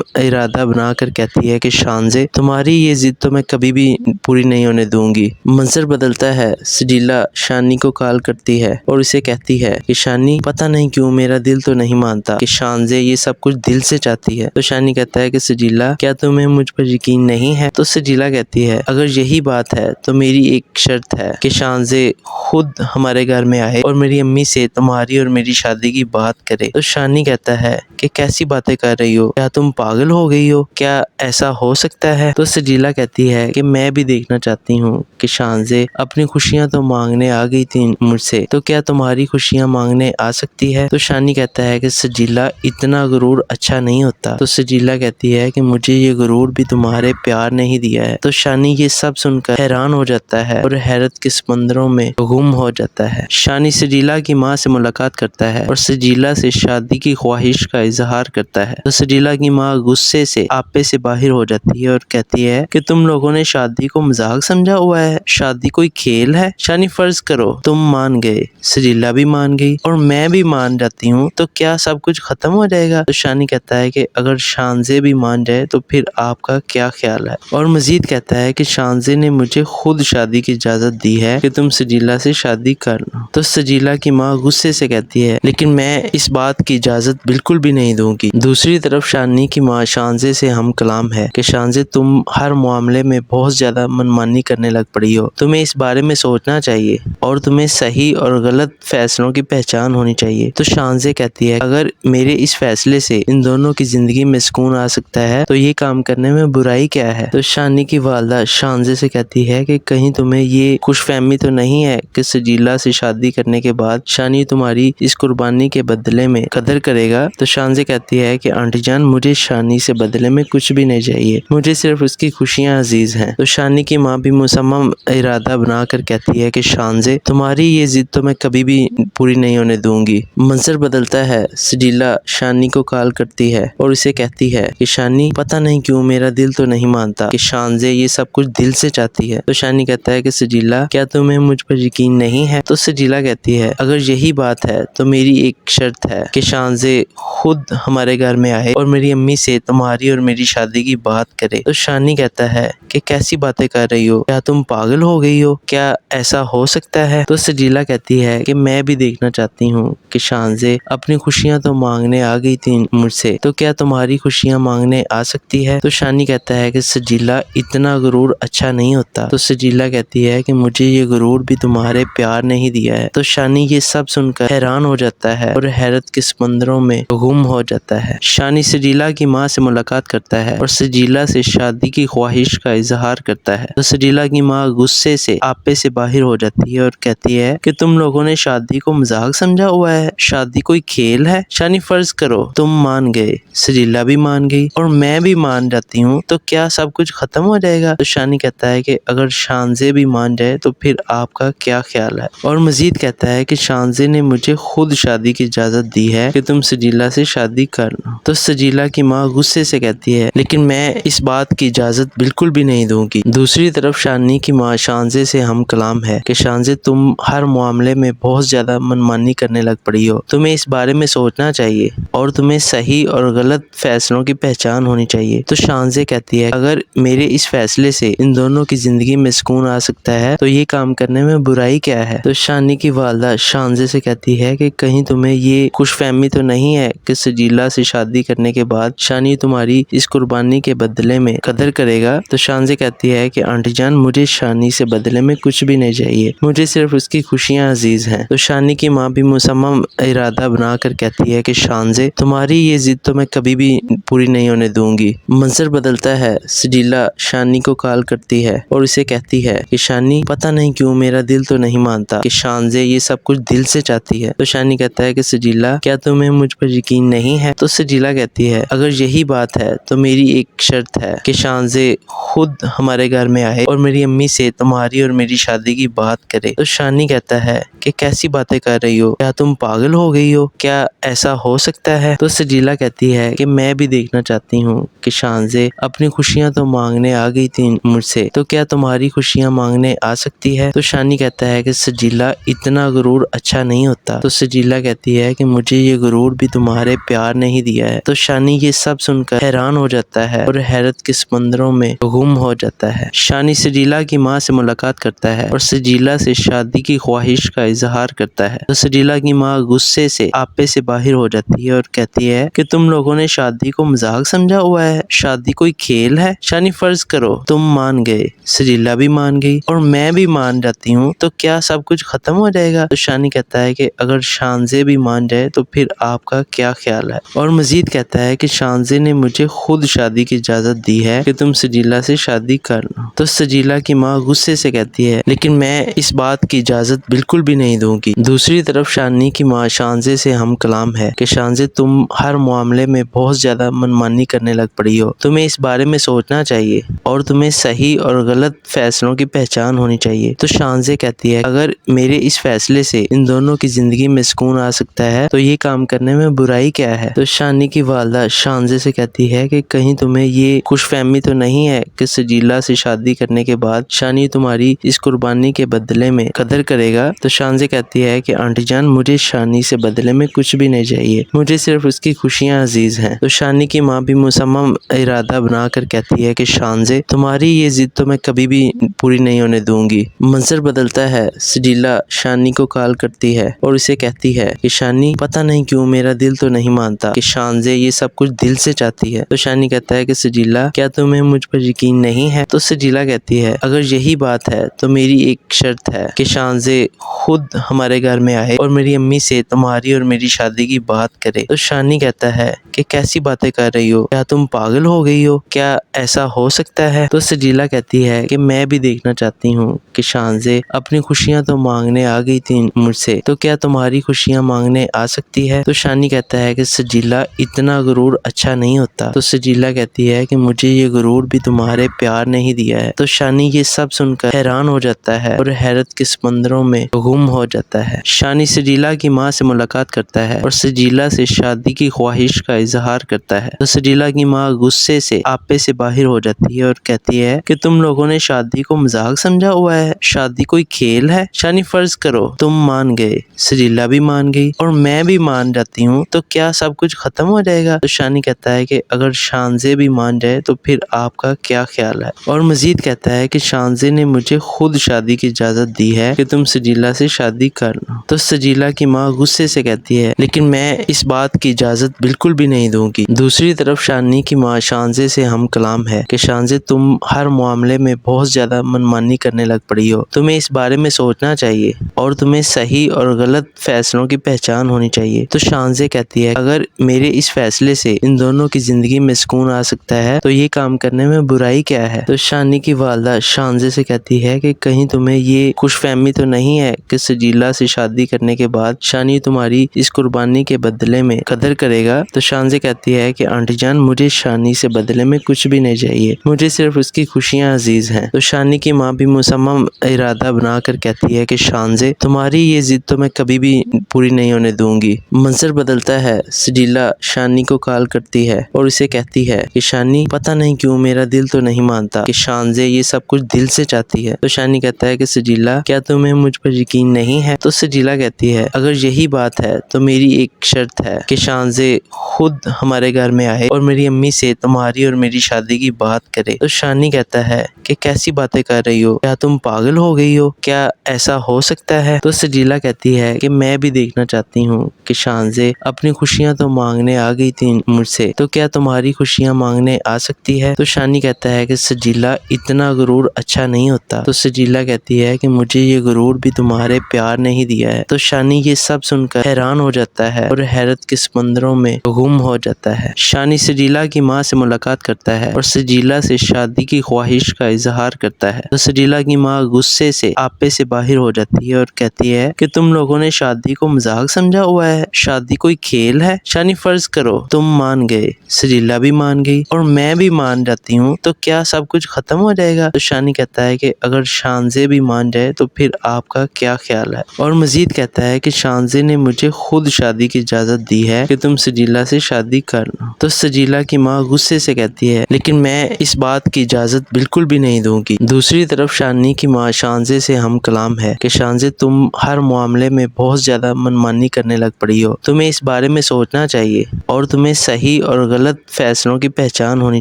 ارادہ بنا کر کہتی ہے کہ شانزے تمہاری یہ ضد تو میں کبھی بھی پوری نہیں ہونے دوں گی۔ منظر بدلتا ہے، سجیلا شانی کو کال کرتی ہے اور اسے کہتی ہے کہ شانی پتہ نہیں کیوں میرا دل تو نہیں مانتا کہ شانزے یہ سب کچھ دل سے چاہتی ہے۔ تو شانی کہتا ہے کہ سجیلا کیا تمہیں مجھ پر یقین نہیں ہے؟ تو سجیلا کہتی ہے اگر یہی بات ہے تو میری ایک شرط ہے کہ شانزے خود ہمارے گھر میں آئے اور میری امی سے تمہاری اور میری شادی کی بات کرے۔ تو شانی کہتا ہے کہ کیسی باتیں کر رہی ہو، کیا تم پاگل ہو گئی ہو، کیا ایسا ہو سکتا ہے؟ تو سجیلا کہتی ہے کہ میں بھی دیکھنا چاہتی ہوں کہ شانزے اپنی خوشیاں تو مانگنے آ گئی تھی مجھ سے، تو کیا تمہاری خوشیاں مانگنے آ سکتی ہے؟ تو شانی کہتا ہے کہ سجیلا اتنا غرور اچھا نہیں ہوتا۔ تو سجیلا کہتی ہے کہ مجھے یہ غرور بھی تمہارے پیار نے ہی دیا ہے۔ تو شانی یہ سب سن کر حیران ہو جاتا ہے اور حیرت کے سمندروں میں گم ہو جاتا ہے۔ شانی سجیلا کی ماں سے ملاقات کرتا ہے اور سجیلا سے شادی کی خواہش کا اظہار کرتا ہے۔ تو سجیلا کی ماں غصے سے آپے سے باہر ہو جاتی ہے اور کہتی ہے کہ تم لوگوں نے شادی کو مذاق سمجھا ہوا ہے، شادی کوئی کھیل ہے؟ شانی فرض کرو تم مان گئے، سجیلا بھی مان گئی اور میں بھی مان جاتی ہوں، تو کیا سب کچھ ختم ہو جائے گا؟ تو شانی کہتا ہے کہ اگر شانزے بھی مان جائے تو پھر آپ کا کیا خیال ہے؟ اور مزید کہتا ہے کہ شانزے نے مجھے خود شادی کی اجازت دی ہے کہ تم سجیلا سے شادی کرنا۔ تو سجیلا کی ماں غصے سے کہتی ہے لیکن میں اس بات کی اجازت بالکل بھی نہیں دوں گی۔ دوسری طرف شانی کی ماں شانزے سے ہم کلام ہے کہ شانزے تم ہر معاملے میں بہت زیادہ منمانی کرنے لگ پڑی ہو، تمہیں اس بارے میں سوچنا چاہیے اور تمہیں صحیح اور غلط فیصلوں کی پہچان ہونی چاہیے۔ تو شانزے کہتی ہے اگر میرے اس فیصلے سے ان دونوں کی زندگی میں سکون آ سکتا ہے تو یہ کام کرنے میں برائی کیا ہے؟ تو شانی کی والدہ شانزے سے کہتی ہے کہ کہیں تمہیں یہ خوش فہمی تو نہیں ہے کہ سجیلا سے شادی کرنے کے بعد شانی تمہاری اس قربانی کے بدلے میں قدر کرے گا؟ تو شانزے کہتی ہے کہ آنٹی جان مجھے شانی سے بدلے میں کچھ بھی نہیں چاہیے، مجھے صرف اس کی خوشیاں عزیز ہیں۔ تو شانی کی ماں بھی مصمم ارادہ بنا کر کہتی ہے کہ شانزے تمہاری یہ ضد تو میں کبھی بھی پوری نہیں ہونے دوں گی۔ منظر بدلتا ہے، سجیلا شانی کو کال کرتی ہے اور اسے کہتی ہے کہ شانی پتہ نہیں کیوں میرا دل تو نہیں مانتا کہ شانزے یہ سب کچھ دل سے چاہتی ہے۔ تو شانی کہتا ہے کہ سجیلا کیا تمہیں مجھ پر یقین نہیں ہے؟ تو سجیلا کہتی ہے اگر یہی بات ہے تو میری ایک شرط ہے کہ شانزے خود ہمارے گھر میں آئے اور میری امی سے تمہاری اور میری شادی کی بات کرے۔ تو شانی کہتا ہے کہ کیسی باتیں کر رہی ہو، کیا تم پاگل ہو گئی ہو، کیا ایسا ہو سکتا ہے؟ تو سجیلا کہتی ہے کہ میں بھی دیکھنا چاہتی ہوں کہ شانزے اپنی خوشیاں تو مانگنے آ گئی تھی مجھ سے، تو کیا تمہاری خوشیاں مانگنے آ سکتی ہے؟ تو شانی کہتا ہے کہ سجیلا اتنا غرور اچھا نہیں ہوتا۔ تو سجیلا کہتی ہے کہ مجھے یہ غرور بھی تمہارے پیار نے ہی دیا ہے۔ تو شانی یہ سب سن کر حیران ہو جاتا ہے اور حیرت کے سمندروں میں گم ہو جاتا ہے۔ شانی سجیلا کی ماں سے ملاقات کرتا ہے اور سجیلا سے شادی کی خواہش کا اظہار کرتا ہے۔ تو سجیلا کی ماں غصے سے آپے سے باہر ہو جاتی ہے اور کہتی ہے کہ تم لوگوں نے شادی کو مذاق سمجھا ہوا ہے، شادی کوئی کھیل ہے؟ شانی فرض کرو تم مان گئے، سجیلا بھی مان گئی اور میں بھی مان جاتی ہوں، تو کیا سب کچھ ختم ہو جائے گا؟ تو شانی کہتا ہے کہ اگر شانزے بھی مان جائے تو پھر آپ کا کیا خیال ہے؟ اور مزید کہتا ہے کہ شانزے نے مجھے خود شادی کی اجازت دی ہے کہ تم سجیلا سے شادی کرنا۔ تو سجیلا کی ماں غصے سے کہتی ہے لیکن میں اس بات کی اجازت بالکل بھی نہیں دوں گی۔ دوسری طرف شانی کی ماں شانزے سے ہم کلام ہے کہ شانزے تم ہر معاملے میں بہت زیادہ منمانی کرنے لگ پڑی ہو، تمہیں اس بارے میں سوچنا چاہیے اور تمہیں صحیح اور غلط فیصلوں کی پہچان ہونی چاہیے۔ تو شانزے کہتی ہے اگر میرے اس فیصلے سے ان دونوں کی زندگی میں سکون آ سکتا ہے تو یہ کام کرنے میں برائی کیا ہے؟ تو شانی کی والدہ شانزے سے کہتی ہے کہ کہیں تمہیں یہ خوش فہمی تو نہیں ہے کہ سجیلا سے شادی کرنے کے بعد شانی تمہاری اس قربانی کے بدلے میں قدر کرے گا؟ تو شانزے کہتی ہے کہ آنٹی جان مجھے شانی سے بدلے میں کچھ بھی نہیں چاہیے، مجھے صرف اس کی خوشیاں عزیز ہیں۔ تو شانی کی ماں بھی مصمم ارادہ بنا کر کہتی ہے کہ شانزے تمہاری یہ ضد تو میں کبھی بھی پوری نہیں ہونے دوں گی۔ منظر بدلتا ہے، سجیلا شانی کو کال کرتی ہے اور اسے کہتی ہے کہ شانی پتہ نہیں کیوں میرا دل تو نہیں مانتا کہ شانزے یہ سب کچھ دل سے چاہتی ہے۔ تو شانی کہتا ہے کہ سجیلا کیا تمہیں مجھ پر یقین نہیں ہے؟ تو سجیلا کہتی ہے اگر یہی بات ہے تو میری ایک شرط ہے کہ شانزے خود ہمارے گھر میں آئے اور میری امی سے تمہاری اور میری شادی کی بات کرے۔ تو شانی کہتا ہے کہ کیسی باتیں کر رہی ہو، کیا تم پاگل ہو گئی ہو، کیا ایسا ہو سکتا ہے؟ تو سجیلا کہتی ہے کہ میں بھی دیکھنا چاہتی ہوں کہ شانزے اپنی خوشیاں تو مانگنے آ گئی تھی مجھ سے، تو کیا تمہاری خوشیاں مانگنے آ سکتی ہے؟ تو شانی کہتا ہے کہ سجیلا اتنا غرور اچھا نہیں ہوتا۔ تو سجیلا کہتی ہے کہ مجھے یہ غرور بھی تمہارے پیار نے ہی دیا ہے۔ تو شانی یہ سب سن کر حیران ہو جاتا ہے اور حیرت کے سمندروں میں گم ہو جاتا ہے۔ شانی سجیلا کی ماں سے ملاقات کرتا ہے اور سجیلا سے شادی کی خواہش کا اظہار کرتا ہے۔ تو سجیلا کی ماں غصے سے آپے سے باہر ہو جاتی ہے اور کہتی ہے کہ تم لوگوں نے شادی کو مذاق سمجھا ہوا ہے، شادی کوئی کھیل ہے؟ شانی فرض کرو تم مان گئے، سجیلا بھی مان گئی اور میں بھی مان جاتی ہوں، تو کیا سب کچھ ختم ہو جائے گا؟ تو شانی کہتا ہے کہ اگر شانزے بھی مان جائے تو پھر آپ کا کیا خیال ہے؟ اور مزید کہتا ہے کہ شانزے نے مجھے خود شادی کی اجازت دی ہے کہ تم سجیلا سے شادی کر لو۔ تو سجیلا کی ماں غصے سے کہتی ہے لیکن میں اس بات کی اجازت بالکل بھی نہیں دوں گی۔ دوسری طرف شانی کی ماں شانزے سے ہم کلام ہے کہ شانزے تم ہر معاملے میں بہت زیادہ منمانی کرنے لگ پڑی ہو، تمہیں اس بارے میں سوچنا چاہیے اور تمہیں صحیح اور غلط فیصلوں کی پہچان ہونی چاہیے۔ تو شانزے کہتی ہے اگر میرے اس فیصلے سے ان دونوں کی زندگی میں سکون آ سکتا ہے تو یہ کام کرنے میں برائی کیا ہے؟ تو شانی کی والدہ شانزے سے کہتی ہے کہ کہیں تمہیں یہ خوش فہمی تو نہیں ہے کہ سجیلا سے شادی کرنے کے بعد شانی تمہاری اس قربانی کے بدلے میں قدر کرے گا؟ تو شانزے کہتی ہے کہ آنٹی جان مجھے شانی سے بدلے میں کچھ بھی نہیں چاہیے، مجھے صرف اس کی خوشیاں عزیز ہیں۔ تو شانی کی ماں بھی مصمم ارادہ بنا کر کہتی ہے کہ شانزے تمہاری یہ ضد تو میں کبھی بھی پوری نہیں ہونے دوں گی۔ منظر بدلتا ہے، سجیلا شانی کو کال کرتی ہے اور اسے کہتی ہے کہ شانی پتہ نہیں کیوں میرا دل تو نہیں مانتا کہ شانزے یہ سب کچھ دل سے چاہتی ہے۔ تو شانی کہتا ہے کہ سجیلا کیا تمہیں مجھ پر یقین نہیں ہے؟ تو سجیلا کہتی ہے اگر یہی بات ہے تو میری ایک شرط ہے کہ شانزے خود ہمارے گھر میں آئے اور میری امی سے تمہاری اور میری شادی کی بات کرے۔ تو شانی کہتا ہے کہ کیسی باتیں کر رہی ہو، کیا تم پاگل ہو گئی ہو، کیا ایسا ہو سکتا ہے؟ تو سجیلا کہتی ہے کہ میں بھی دیکھنا چاہتی ہوں کہ شانزے اپنی خوشیاں تو مانگنے آ گئی تھی مجھ سے، تو کیا تمہاری خوشیاں مانگنے آ سکتی ہے؟ تو شانی کہتا ہے کہ سجیلا اتنا غرور اچھا نہیں ہوتا۔ تو سجیلا کہتی ہے کہ مجھے یہ غرور بھی تمہارے پیار نے ہی دیا ہے۔ تو شانی یہ سب سن کر حیران ہو جاتا ہے اور حیرت کے سمندروں میں گم ہو جاتا ہے۔ شانی سجیلا کی ماں سے ملاقات کرتا ہے اور سجیلا سے شادی کی خواہش کا اظہار کرتا ہے۔ تو سجیلا کی ماں غصے سے آپے سے باہر ہو جاتی ہے اور کہتی ہے کہ تم لوگوں نے شادی کو مذاق سمجھا ہوا ہے، شادی کوئی کھیل ہے؟ شانی فرض کرو تم مان گئے، سجیلا بھی مان گئی اور میں بھی مان جاتی ہوں، تو کیا سب کچھ ختم ہو جائے گا؟ تو شانی کہتا ہے کہ اگر شانزے بھی مان جائے تو پھر آپ کا کیا خیال ہے؟ اور مزید کہتا ہے کہ شانزے نے مجھے خود شادی کی اجازت دی ہے کہ تم سجیلا سے شادی کر لو۔ تو سجیلا کی ماں غصے سے کہتی ہے لیکن میں اس بات کی اجازت بالکل بھی نہیں دوں گی۔ دوسری طرف شانی کی ماں شانزے سے ہم کلام ہے کہ شانزے تم ہر معاملے میں بہت زیادہ منمانی کرنے لگ پڑی ہو، تمہیں اس بارے میں سوچنا چاہیے اور تمہیں صحیح اور غلط فیصلوں کی پہچان ہونی چاہیے۔ تو شانزے کہتی ہے اگر میرے اس فیصلے سے ان دونوں کی زندگی میں سکون آ سکتا ہے تو یہ کام کرنے میں برائی کیا ہے؟ تو شانی کی والدہ شانزے سے کہتی ہے کہ کہیں تمہیں یہ خوش فہمی تو نہیں ہے کہ سجیلا سے شادی کرنے کے بعد شانی تمہاری اس قربانی کے بدلے میں قدر کرے گا؟ تو شانزے کہتی ہے کہ آنٹی جان مجھے شانی سے بدلے میں کچھ بھی نہیں چاہیے، مجھے صرف اس کی خوشیاں عزیز ہیں۔ تو شانی کی ماں بھی مصمم ارادہ بنا کر کہتی ہے کہ شانزے تمہاری یہ ضد تو میں کبھی بھی پوری نہیں ہونے دوں گی۔ منظر بدلتا ہے، سجیلا شانی کو کال کرتی ہے اور اسے کہتی ہے کہ شانی پتہ نہیں کیوں میرا دل تو نہیں مانتا کہ شانزے یہ سب کچھ دل سے چاہتی ہے۔ تو شانی کہتا ہے کہ سجیلا کیا تمہیں مجھ پر یقین نہیں ہے؟ تو سجیلا کہتی ہے اگر یہی بات ہے تو میری ایک شرط ہے کہ شانزے خود ہمارے گھر میں آئے اور میری امی سے تمہاری اور میری شادی کی بات کرے۔ تو شانی کہتا ہے کہ کیسی باتیں کر رہی ہو، کیا تم پاگل ہو گئی ہو، کیا ایسا ہو سکتا ہے؟ تو سجیلا کہتی ہے کہ میں بھی دیکھنا چاہتی ہوں کہ شانزے اپنی خوشیاں تو مانگنے آ گئی تھی مجھ سے، تو کیا تمہاری خوشیاں مانگنے آ سکتی ہے؟ تو شانی کہتا ہے کہ سجیلا اتنا غرور اچھا نہیں ہوتا۔ تو سجیلا کہتی ہے کہ مجھے یہ غرور بھی تمہارے پیار نے ہی دیا ہے۔ تو شانی یہ سب سن کر حیران ہو جاتا ہے اور حیرت کے سمندروں میں گم ہو جاتا ہے۔ شانی سجیلا کی ماں سے ملاقات کرتا ہے ہے اور سجیلا سے شادی کی خواہش کا اظہار کرتا ہے تو سجیلا کی ماں غصے سے آپے سے باہر ہو جاتی ہے اور کہتی ہے کہ تم لوگوں نے شادی کو مذاق سمجھا ہوا ہے، شادی کوئی کھیل ہے؟ شانی فرض کرو تم مان گئے، سجیلا بھی مان گئی اور میں بھی مان جاتی ہوں تو کیا سب کچھ ختم ہو جائے گا؟ تو شانی کہتا ہے کہ اگر شانزے بھی مان جائے تو پھر آپ کا کیا خیال ہے؟ اور مزید کہتا ہے کہ شانزے نے مجھے خود شادی کی اجازت دی ہے کہ تم سجیلا سے شادی کرنا۔ تو سجیلا کی ماں غصے سے کہتی ہے لیکن میں اس بات کی اجازت بالکل بھی نہیں دوں گی۔ دوسری طرف شانی کی ماں شانزے سے ہم کلام ہے کہ شانزے تم ہر معاملے میں بہت زیادہ منمانی کرنے لگ پڑی ہو، تمہیں اس بارے میں سوچنا چاہیے اور تمہیں صحیح اور غلط فیصلوں کی پہچان ہونی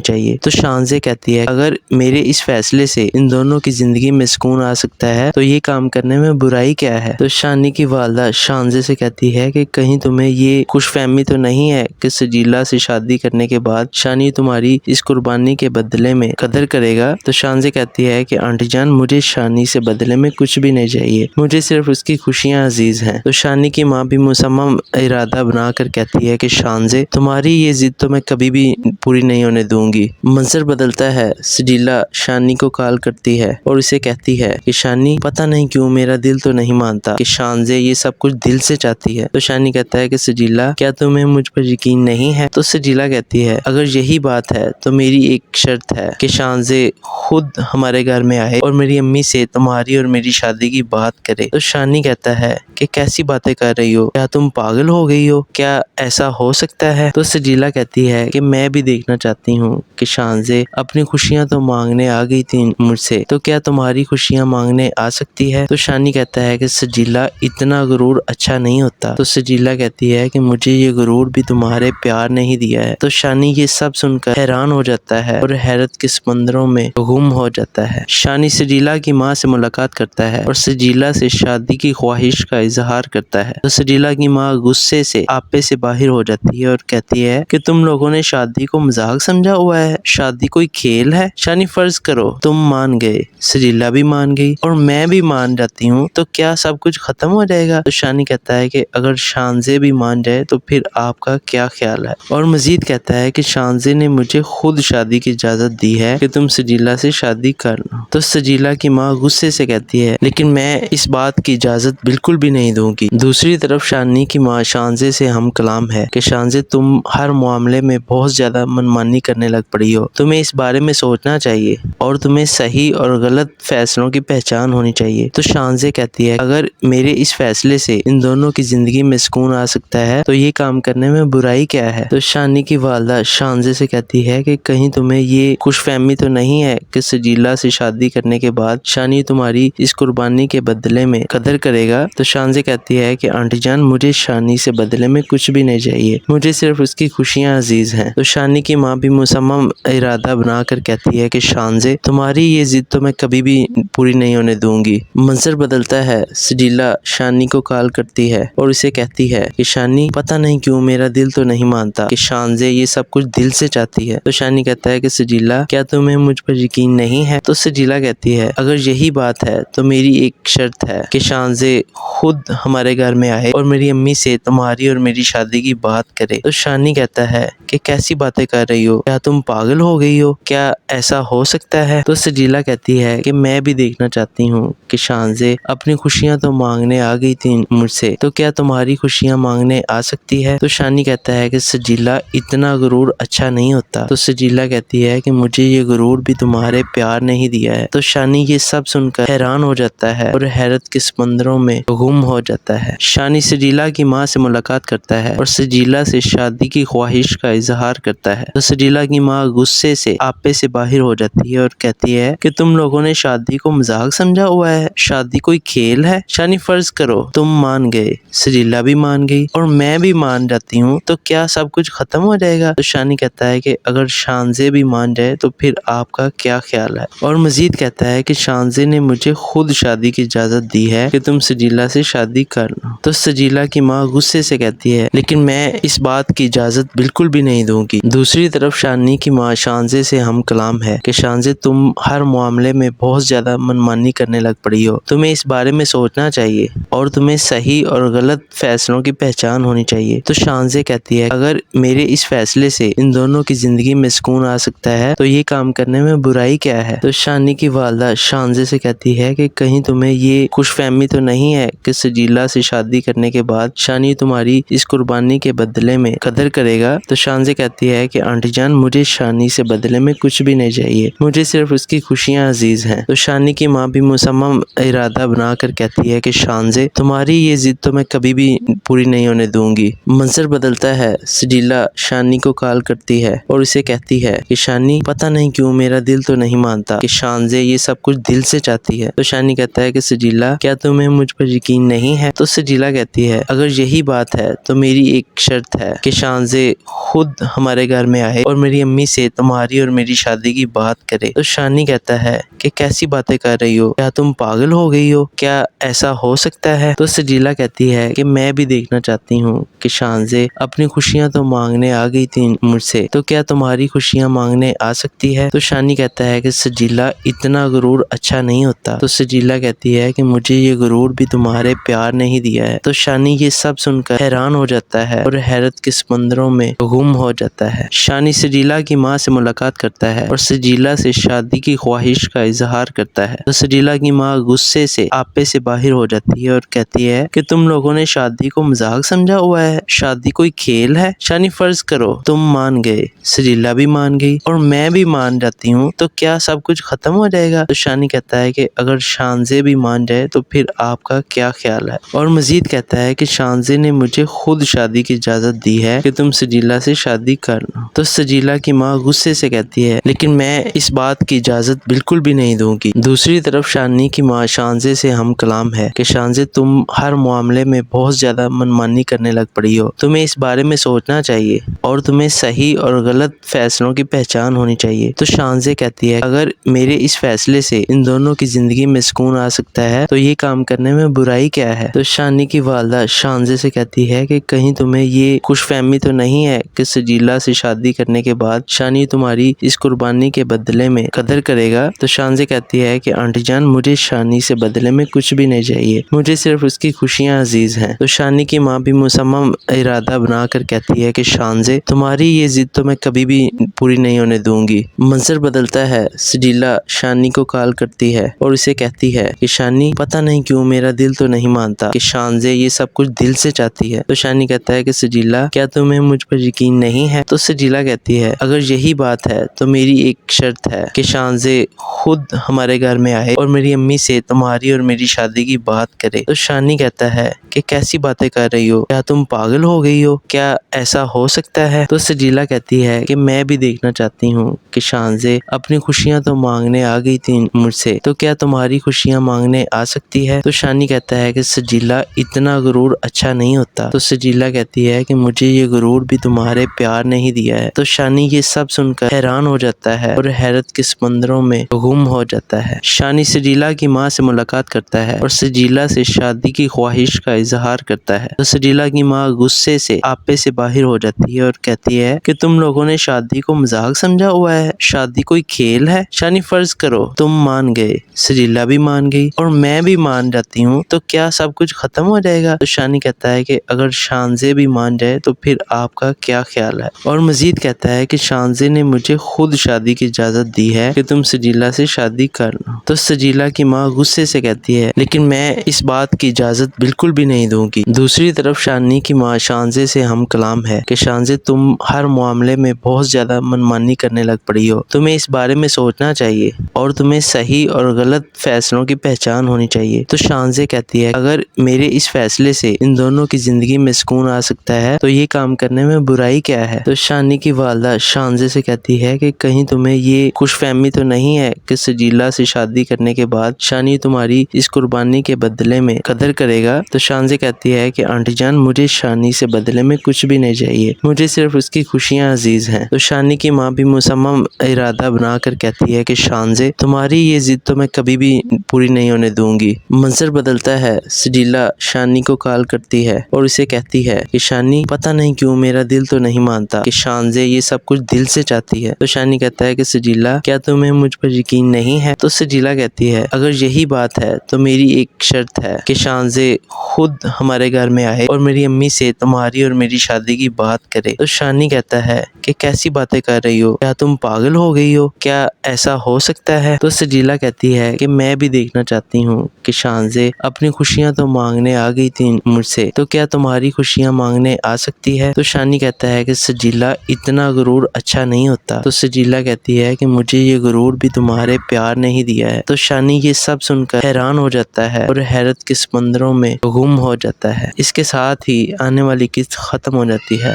چاہیے۔ تو شانزے کہتی ہے اگر میرے اس فیصلے سے ان دونوں کی زندگی میں سکون آ سکتا ہے تو یہ کام کرنے میں برائی کیا ہے؟ تو شانی کی والدہ شانزے سے کہتی ہے کہ کہیں تمہیں یہ خوش فہمی تو نہیں ہے کہ سجیلا سے شادی کرنے کے بعد شانی تمہاری اس قربانی کے بدلے میں قدر کرے گا؟ تو شانزے کہتی ہے کہ آنٹی جان مجھے شانی سے بدلے میں کچھ بھی نہیں چاہیے، مجھے صرف اس کی خوشیاں عزیز ہیں۔ تو شانی کی ماں بھی مصمم ارادہ بنا کر کہتی ہے کہ شانزے تمہاری یہ ضد تو میں کبھی بھی پوری نہیں ہونے دوں گی۔ منظر بدلتا ہے، سجیلا شانی کو کال کرتی ہے اور اسے کہتی ہے کہ شانی پتہ نہیں کیوں میرا دل تو نہیں مانتا کہ شانزے یہ سب کچھ دل سے چاہتی ہے۔ تو شانی کہتا ہے کہ سجیلا کیا تمہیں مجھ پر یقین نہیں ہے؟ تو سجیلا کہتی ہے اگر یہی بات ہے تو میری ایک شرط ہے کہ شانزے خود ہمارے گھر میں آئے اور میری امی سے تمہاری اور میری شادی کی بات کرے۔ تو شانی کہتا ہے کہ کیسی باتیں کر رہی ہو، کیا تم پاگل ہو گئی ہو، کیا ایسا ہو سکتا ہے؟ تو سجیلا کہتی ہے کہ میں بھی دیکھنا چاہتی ہوں کہ شانزے اپنی خوشیاں تو مانگنے آ گئی تھی مجھ سے، تو کیا تمہاری خوشیاں مانگنے آ سکتی ہے؟ تو شانی کہتا ہے کہ سجیلا اتنا غرور اچھا نہیں ہوتا۔ تو سجیلا کہتی ہے کہ مجھے یہ غرور بھی تمہارے پیار نے ہی دیا ہے۔ تو شانی یہ سب سن کر حیران ہو جاتا ہے اور حیرت کے سمندروں میں گم ہو جاتا ہے۔ شانی سجیلا کی ماں سے ملاقات کرتا ہے اور سجیلا سے شادی کی خواہش کا اظہار کرتا ہے تو سجیلا کی ماں غصے سے آپے سے باہر ہو جاتی ہے اور کہتی ہے کہ تم لوگوں نے شادی کو مذاق سمجھا ہوا ہے، شادی کوئی کھیل ہے؟ شانی فرض کرو تم مان گئے، سجیلا بھی مان گئی اور میں بھی مان جاتی ہوں تو کیا سب کچھ ختم ہو جائے گا؟ تو شانی کہتا ہے کہ اگر شانزے بھی مان جائے تو پھر آپ کا کیا خیال ہے؟ اور مزید کہتا ہے کہ شانزے نے مجھے خود شادی کی اجازت دی ہے کہ تم سجیلا سے شادی کرنا۔ تو سجیلا کی ماں غصے سے کہتی ہے لیکن میں اس بات کی اجازت بالکل بھی نہیں دوں گی۔ دوسری طرف شانی کی ماں شانزے سے ہم کلام ہے کہ شانزے تم ہر معاملے میں بہت زیادہ منمانی کرنے لگ پڑی ہو، تمہیں اس بارے میں سوچنا چاہیے اور تمہیں صحیح اور غلط فیصلوں کی پہچان ہونی چاہیے۔ تو شانزے کہتی ہے اگر میرے اس فیصلے سے ان دونوں کی زندگی میں سکون آ سکتا ہے تو یہ کام کرنے میں برائی کیا ہے؟ تو شانی کی والدہ شانزے سے کہتی ہے کہ کہیں تمہیں یہ خوش فہمی تو نہیں ہے کہ سجیلا سے شادی کرنے کے بعد شانی تمہاری اس قربانی کے بدلے میں قدر کرے گا؟ تو شانزے کہتی ہے کہ آنٹی جان مجھے شانی سے بدلے میں کچھ بھی نہیں چاہیے، مجھے صرف اس کی خوشیاں عزیز ہیں۔ تو شانی کی ماں بھی مصمم ارادہ بنا کر کہتی ہے کہ شانزے تمہاری یہ ضد تو میں کبھی بھی پوری نہیں ہونے دوں گی۔ منظر بدلتا ہے، سجیلا شانی کو کال کرتی ہے اور اسے کہتی ہے کہ شانی پتہ نہیں کیوں میرا دل تو نہیں مانتا کہ شانزے یہ سب کچھ دل سے چاہتی ہے۔ تو شانی کہتا ہے کہ سجیلا کیا تمہیں مجھ پر یقین نہیں ہے؟ تو سجیلا کہتی ہے اگر یہی بات ہے تو میری ایک شرط ہے کہ شانزے خود ہمارے گھر میں آئے اور میری امی سے تمہاری اور میری شادی کی بات کرے۔ تو شانی کہتا ہے کہ کیسی باتیں کر رہی ہو، کیا تم پاگل ہو گئی ہو، کیا ایسا ہو سکتا ہے؟ تو سجیلا کہتی ہے کہ میں بھی دیکھنا چاہتی ہوں کہ شانزے اپنی خوشیاں تو مانگنے آ گئی تھی مجھ سے، تو کیا تمہاری خوشیاں مانگنے آ سکتی ہے؟ تو شانی کہتا ہے کہ سجیلا اتنا غرور اچھا نہیں ہوتا۔ تو سجیلا کہتی ہے کہ مجھے یہ غرور بھی تمہارے پیار نے ہی دیا ہے۔ تو شانی یہ سب سن کر حیران ہو جاتا ہے اور حیرت کے سمندروں میں گم ہو جاتا ہے۔ شانی سجیلا کی ماں سے ملاقات کرتا ہے اور سجیلا سے شادی کی خواہش کا اظہار کرتا ہے تو سجیلا کی ماں غصے سے آپے سے باہر ہو جاتی ہے اور کہتی ہے کہ تم لوگوں نے شادی کو مذاق سمجھا ہوا ہے، شادی کوئی کھیل ہے؟ شانی فرض کرو تم مان گئے، سجیلا بھی مان گئی اور میں بھی مان جاتی ہوں تو کیا سب کچھ ختم ہو جائے گا؟ تو شانی کہتا ہے کہ اگر شانزے بھی مان جائے تو پھر آپ کا کیا خیال ہے؟ اور مزید کہتا ہے کہ شانزے نے مجھے خود شادی کی اجازت دی ہے کہ تم سجیلا سے شادی کرنا۔ تو سجیلا کی ماں غصے سے کہتی ہے لیکن میں اس بات کی اجازت بالکل بھی نہیں دوں گی۔ دوسری طرف شانی کی ماں شانزے سے ہم کلام ہے کہ شانزے تم ہر معاملے میں بہت زیادہ منمانی کرنے لگ پڑی ہو، تمہیں اس بارے میں سوچنا چاہیے اور تمہیں صحیح اور غلط فیصلوں کی پہچان ہونی چاہیے۔ تو شانزے کہتی ہے اگر میرے اس فیصلے سے ان دونوں کی زندگی میں سکون سکون آ سکتا ہے تو یہ کام کرنے میں برائی کیا ہے؟ تو شانی کی والدہ شانزے سے کہتی ہے کہ کہیں تمہیں یہ خوش فہمی تو نہیں ہے کہ سجیلا سے شادی کرنے کے بعد شانی تمہاری اس قربانی کے بدلے میں قدر کرے گا؟ تو شانزے کہتی ہے کہ آنٹی جان مجھے شانی سے بدلے میں کچھ بھی نہیں چاہیے، مجھے صرف اس کی خوشیاں عزیز ہیں۔ تو شانی کی ماں بھی مصمم ارادہ بنا کر کہتی ہے کہ شانزے تمہاری یہ ضد تو میں کبھی بھی پوری نہیں ہونے دوں گی۔ منظر بدلتا ہے، سجیلا شانی کو کال کرتی ہے اور اسے کہتی ہے کہ شانی پتہ نہیں کیوں میرا دل تو نہیں مانتا کہ شانزے یہ سب کچھ دل سے چاہتی ہے۔ تو شانی کہتا ہے کہ سجیلا کیا تمہیں مجھ پر یقین نہیں ہے؟ تو سجیلا کہتی ہے اگر یہی بات ہے تو میری ایک شرط ہے کہ شانزے خود ہمارے گھر میں آئے اور میری امی سے تمہاری اور میری شادی کی بات کرے۔ تو شانی کہتا ہے کہ کیسی باتیں کر رہی ہو، کیا تم پاگل ہو گئی ہو، کیا ایسا ہو سکتا ہے؟ تو سجیلا کہتی ہے کہ میں بھی دیکھنا چاہتی ہوں کہ شانزے اپنی خوشیاں تو مانگنے آ گئی تھی مجھ سے، تو کیا تمہاری خوشیاں مانگنے آ سکتی ہے؟ تو شانی کہتا ہے کہ سجیلا اتنا غرور اچھا نہیں ہوتا۔ تو سجیلا کہتی ہے کہ مجھے یہ غرور بھی تمہارے پیار نے ہی دیا ہے۔ تو شانی یہ سب سن کر حیران ہو جاتا ہے اور حیرت کے سمندروں میں گم ہو جاتا ہے۔ شانی سجیلا کی ماں سے ملاقات کرتا ہے اور سجیلا سے شادی کی خواہش کا اظہار کرتا ہے۔ تو سجیلا کی ماں غصے سے آپے سے باہر ہو جاتی ہے اور کہتی ہے کہ تم لوگوں نے شادی کو مذاق سمجھا ہوا ہے، شادی کوئی کھیل ہے؟ شانی فرض کرو تم مان گئے، سجیلا بھی مان گئی اور میں بھی مان جاتی ہوں، تو کیا سب کچھ ختم ہو جائے گا؟ تو شانی کہتا ہے کہ اگر شانزے بھی مان جائے تو پھر آپ کا کیا خیال ہے؟ اور مزید کہتا ہے کہ شانزے نے مجھے خود شادی کی اجازت دی ہے کہ تم سجیلا سے شادی کرنا۔ تو سجیلا کی ماں غصے سے کہتی ہے لیکن میں اس بات کی اجازت بالکل بھی نہیں دوں گی۔ دوسری طرف شانی کی ماں شانزے سے ہم کلام ہے کہ شانزے تم ہر معاملے میں بہت زیادہ منمانی کرنے لگ پڑی ہو، تمہیں اس بارے میں سوچنا چاہیے اور تمہیں صحیح اور غلط فیصلوں کی پہچان ہونی چاہیے۔ تو شانزے کہتی ہے اگر میرے اس فیصلے سے ان دونوں کی زندگی میں سکون آ سکتا ہے تو یہ کام کرنے میں برائی کیا ہے؟ تو شانی کی والدہ شانزے سے کہتی ہے کہ کہیں تمہیں یہ خوش فہمی تو نہیں ہے کہ سجیلا سے شادی کرنے کے بعد شانی تمہاری اس قربانی کے بدلے میں قدر کرے گا؟ تو شانزے کہتی ہے کہ آنٹی جان مجھے شانی سے بدلے میں کچھ بھی نہیں چاہیے، مجھے صرف اس کی خوشیاں عزیز ہیں۔ تو شانی کی ماں بھی مصمم ارادہ بنا کر کہتی ہے کہ شانزے تمہاری یہ ضد تو میں کبھی بھی پوری نہیں ہونے دوں گی۔ منظر بدلتا ہے، سجیلا شانی کو کال کرتی ہے اور اسے کہتی ہے کہ شانی پتہ نہیں کیوں میرا دل تو نہیں مانتا کہ شانزے یہ سب کچھ دل سے چاہتی ہے۔ تو شانی کہتا ہے کہ سجیلا کیا تمہیں مجھ پر یقین نہیں ہے؟ تو سجیلا کہتی ہے اگر یہی بات ہے تو میری ایک شرط ہے کہ شانزے خود ہمارے گھر میں آئے اور میری امی سے تمہاری اور میری شادی کی بات کرے۔ تو شانی کہتا ہے کہ کیسی باتیں کر رہی ہو، کیا تم پاگل ہو گئی ہو، کیا ایسا ہو سکتا ہے؟ تو سجیلا کہتی ہے کہ میں بھی دیکھنا چاہتی ہوں کہ شانزے اپنی خوشیاں تو مانگنے آ گئی تھی مجھ سے، تو کیا تمہاری خوشیاں مانگنے آ سکتی ہے؟ تو شانی کہتا ہے کہ سجیلا اتنا غرور اچھا نہیں ہوتا۔ تو سجیلا کہتی ہے کہ مجھے یہ غرور بھی تمہارے پیار نے ہی دیا ہے۔ تو شانی یہ سب سن کر حیران ہو جاتا ہے اور حیرت کے سمندروں میں گم ہو جاتا ہے۔ شانی سجیلا کی ماں سے ملاقات کرتا ہے اور سجیلا سے شادی کی خواہش کا اظہار کرتا ہے۔ تو سجیلا کی ماں غصے سے آپے سے باہر ہو جاتی ہے اور کہتی ہے کہ تم لوگوں نے شادی کو مذاق سمجھا ہوا ہے، شادی کوئی کھیل ہے؟ شانی فرض کرو تم مان گئے، سجیلا بھی مان گئی اور میں بھی مان جاتی ہوں، تو کیا سب کچھ ختم ہو جائے گا؟ تو شانی کہتا ہے کہ اگر شانزے بھی مان جائے تو پھر آپ کا کیا خیال ہے؟ اور مزید کہتا ہے کہ شانزے نے مجھے خود شادی کی اجازت دی ہے کہ تم سجیلا سے شادی کرنا۔ تو سجیلا کی ماں غصے سے کہتی ہے لیکن میں اس بات کی اجازت بالکل بھی نہیں دوں گی۔ دوسری طرف شانی کی ماں شانزے سے ہم کلام ہے کہ شانزے تم ہر معاملے میں بہت زیادہ منمانی کرنے لگ پڑی ہو، تمہیں اس بارے میں سوچنا چاہیے اور تمہیں صحیح اور غلط فیصلوں کی پہچان ہونی چاہیے۔ تو شانزے کہتی ہے اگر میرے اس فیصلے سے ان دونوں کی زندگی میں سکون آ سکتا ہے تو یہ کام کرنے میں برائی کیا ہے؟ تو شانی کی والدہ شانزے سے کہتی ہے کہ کہیں تمہیں یہ خوش فہمی تو نہیں ہے کہ سجیلا سے شادی کرنے کے بعد شانی تمہاری اس قربانی کے بدلے میں قدر کرے گا؟ تو شانزے کہتی ہے کہ آنٹی جان مجھے شانی سے بدلے میں کچھ بھی نہیں چاہیے، مجھے صرف اس کی خوشیاں عزیز ہیں۔ تو شانی کی ماں بھی مصمم ارادہ بنا کر کہتی ہے کہ شانزے تمہاری یہ ضد تو میں کبھی بھی پوری نہیں ہونے دوں گی۔ منظر بدلتا ہے، سجیلا شانی کو کال کرتی ہے اور اسے کہتی ہے کہ شانی پتہ نہیں کیوں میرا دل تو نہیں مانتا کہ شانزے یہ سب کچھ دل سے چاہتی ہے۔ تو شانی کہتا ہے کہ سجیلا کیا تمہیں مجھ پر یقین نہیں ہے؟ تو سجیلا کہتی ہے اگر یہی بات ہے تو میری ایک شرط ہے کہ شانزے خود ہمارے گھر میں آئے اور میری امی سے تمہاری اور میری شادی کی بات کرے۔ تو شانی کہتا ہے کہ کیسی باتیں باتیں کر رہی ہو؟ کیا تم پاگل ہو گئی ہو؟ کیا ایسا ہو سکتا ہے؟ تو سجیلا کہتی ہے کہ میں بھی دیکھنا چاہتی ہوں کہ شانزے اپنی خوشیاں تو مانگنے آ گئی تھی مجھ سے، تو کیا تمہاری خوشیاں مانگنے آ سکتی ہے؟ تو شانی کہتا ہے کہ سجیلا اتنا غرور اچھا نہیں ہوتا۔ تو سجیلا کہتی ہے کہ مجھے یہ غرور بھی تمہارے پیار نے ہی دیا ہے۔ تو شانی یہ سب سن کر حیران ہو جاتا ہے اور حیرت کے سمندروں میں گم ہو جاتا ہے۔ اس کے ساتھ ہی آنے والی قسط ختم ہو جاتی ہے۔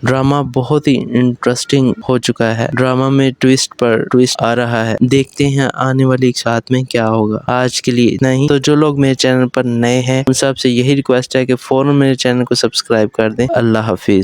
ڈرامہ بہت ہی انٹرسٹنگ ہو چکا ہے، ڈرامہ میں ٹویسٹ پر ٹویسٹ آ رہا ہے، دیکھتے ہیں آنے والی ساتھ میں کیا ہوگا۔ آج کے لیے اتنا ہی۔ تو جو لوگ میرے چینل پر نئے ہیں ان سب سے یہی ریکویسٹ ہے کہ فوراً میرے چینل کو سبسکرائب کر دیں۔ اللہ حافظ۔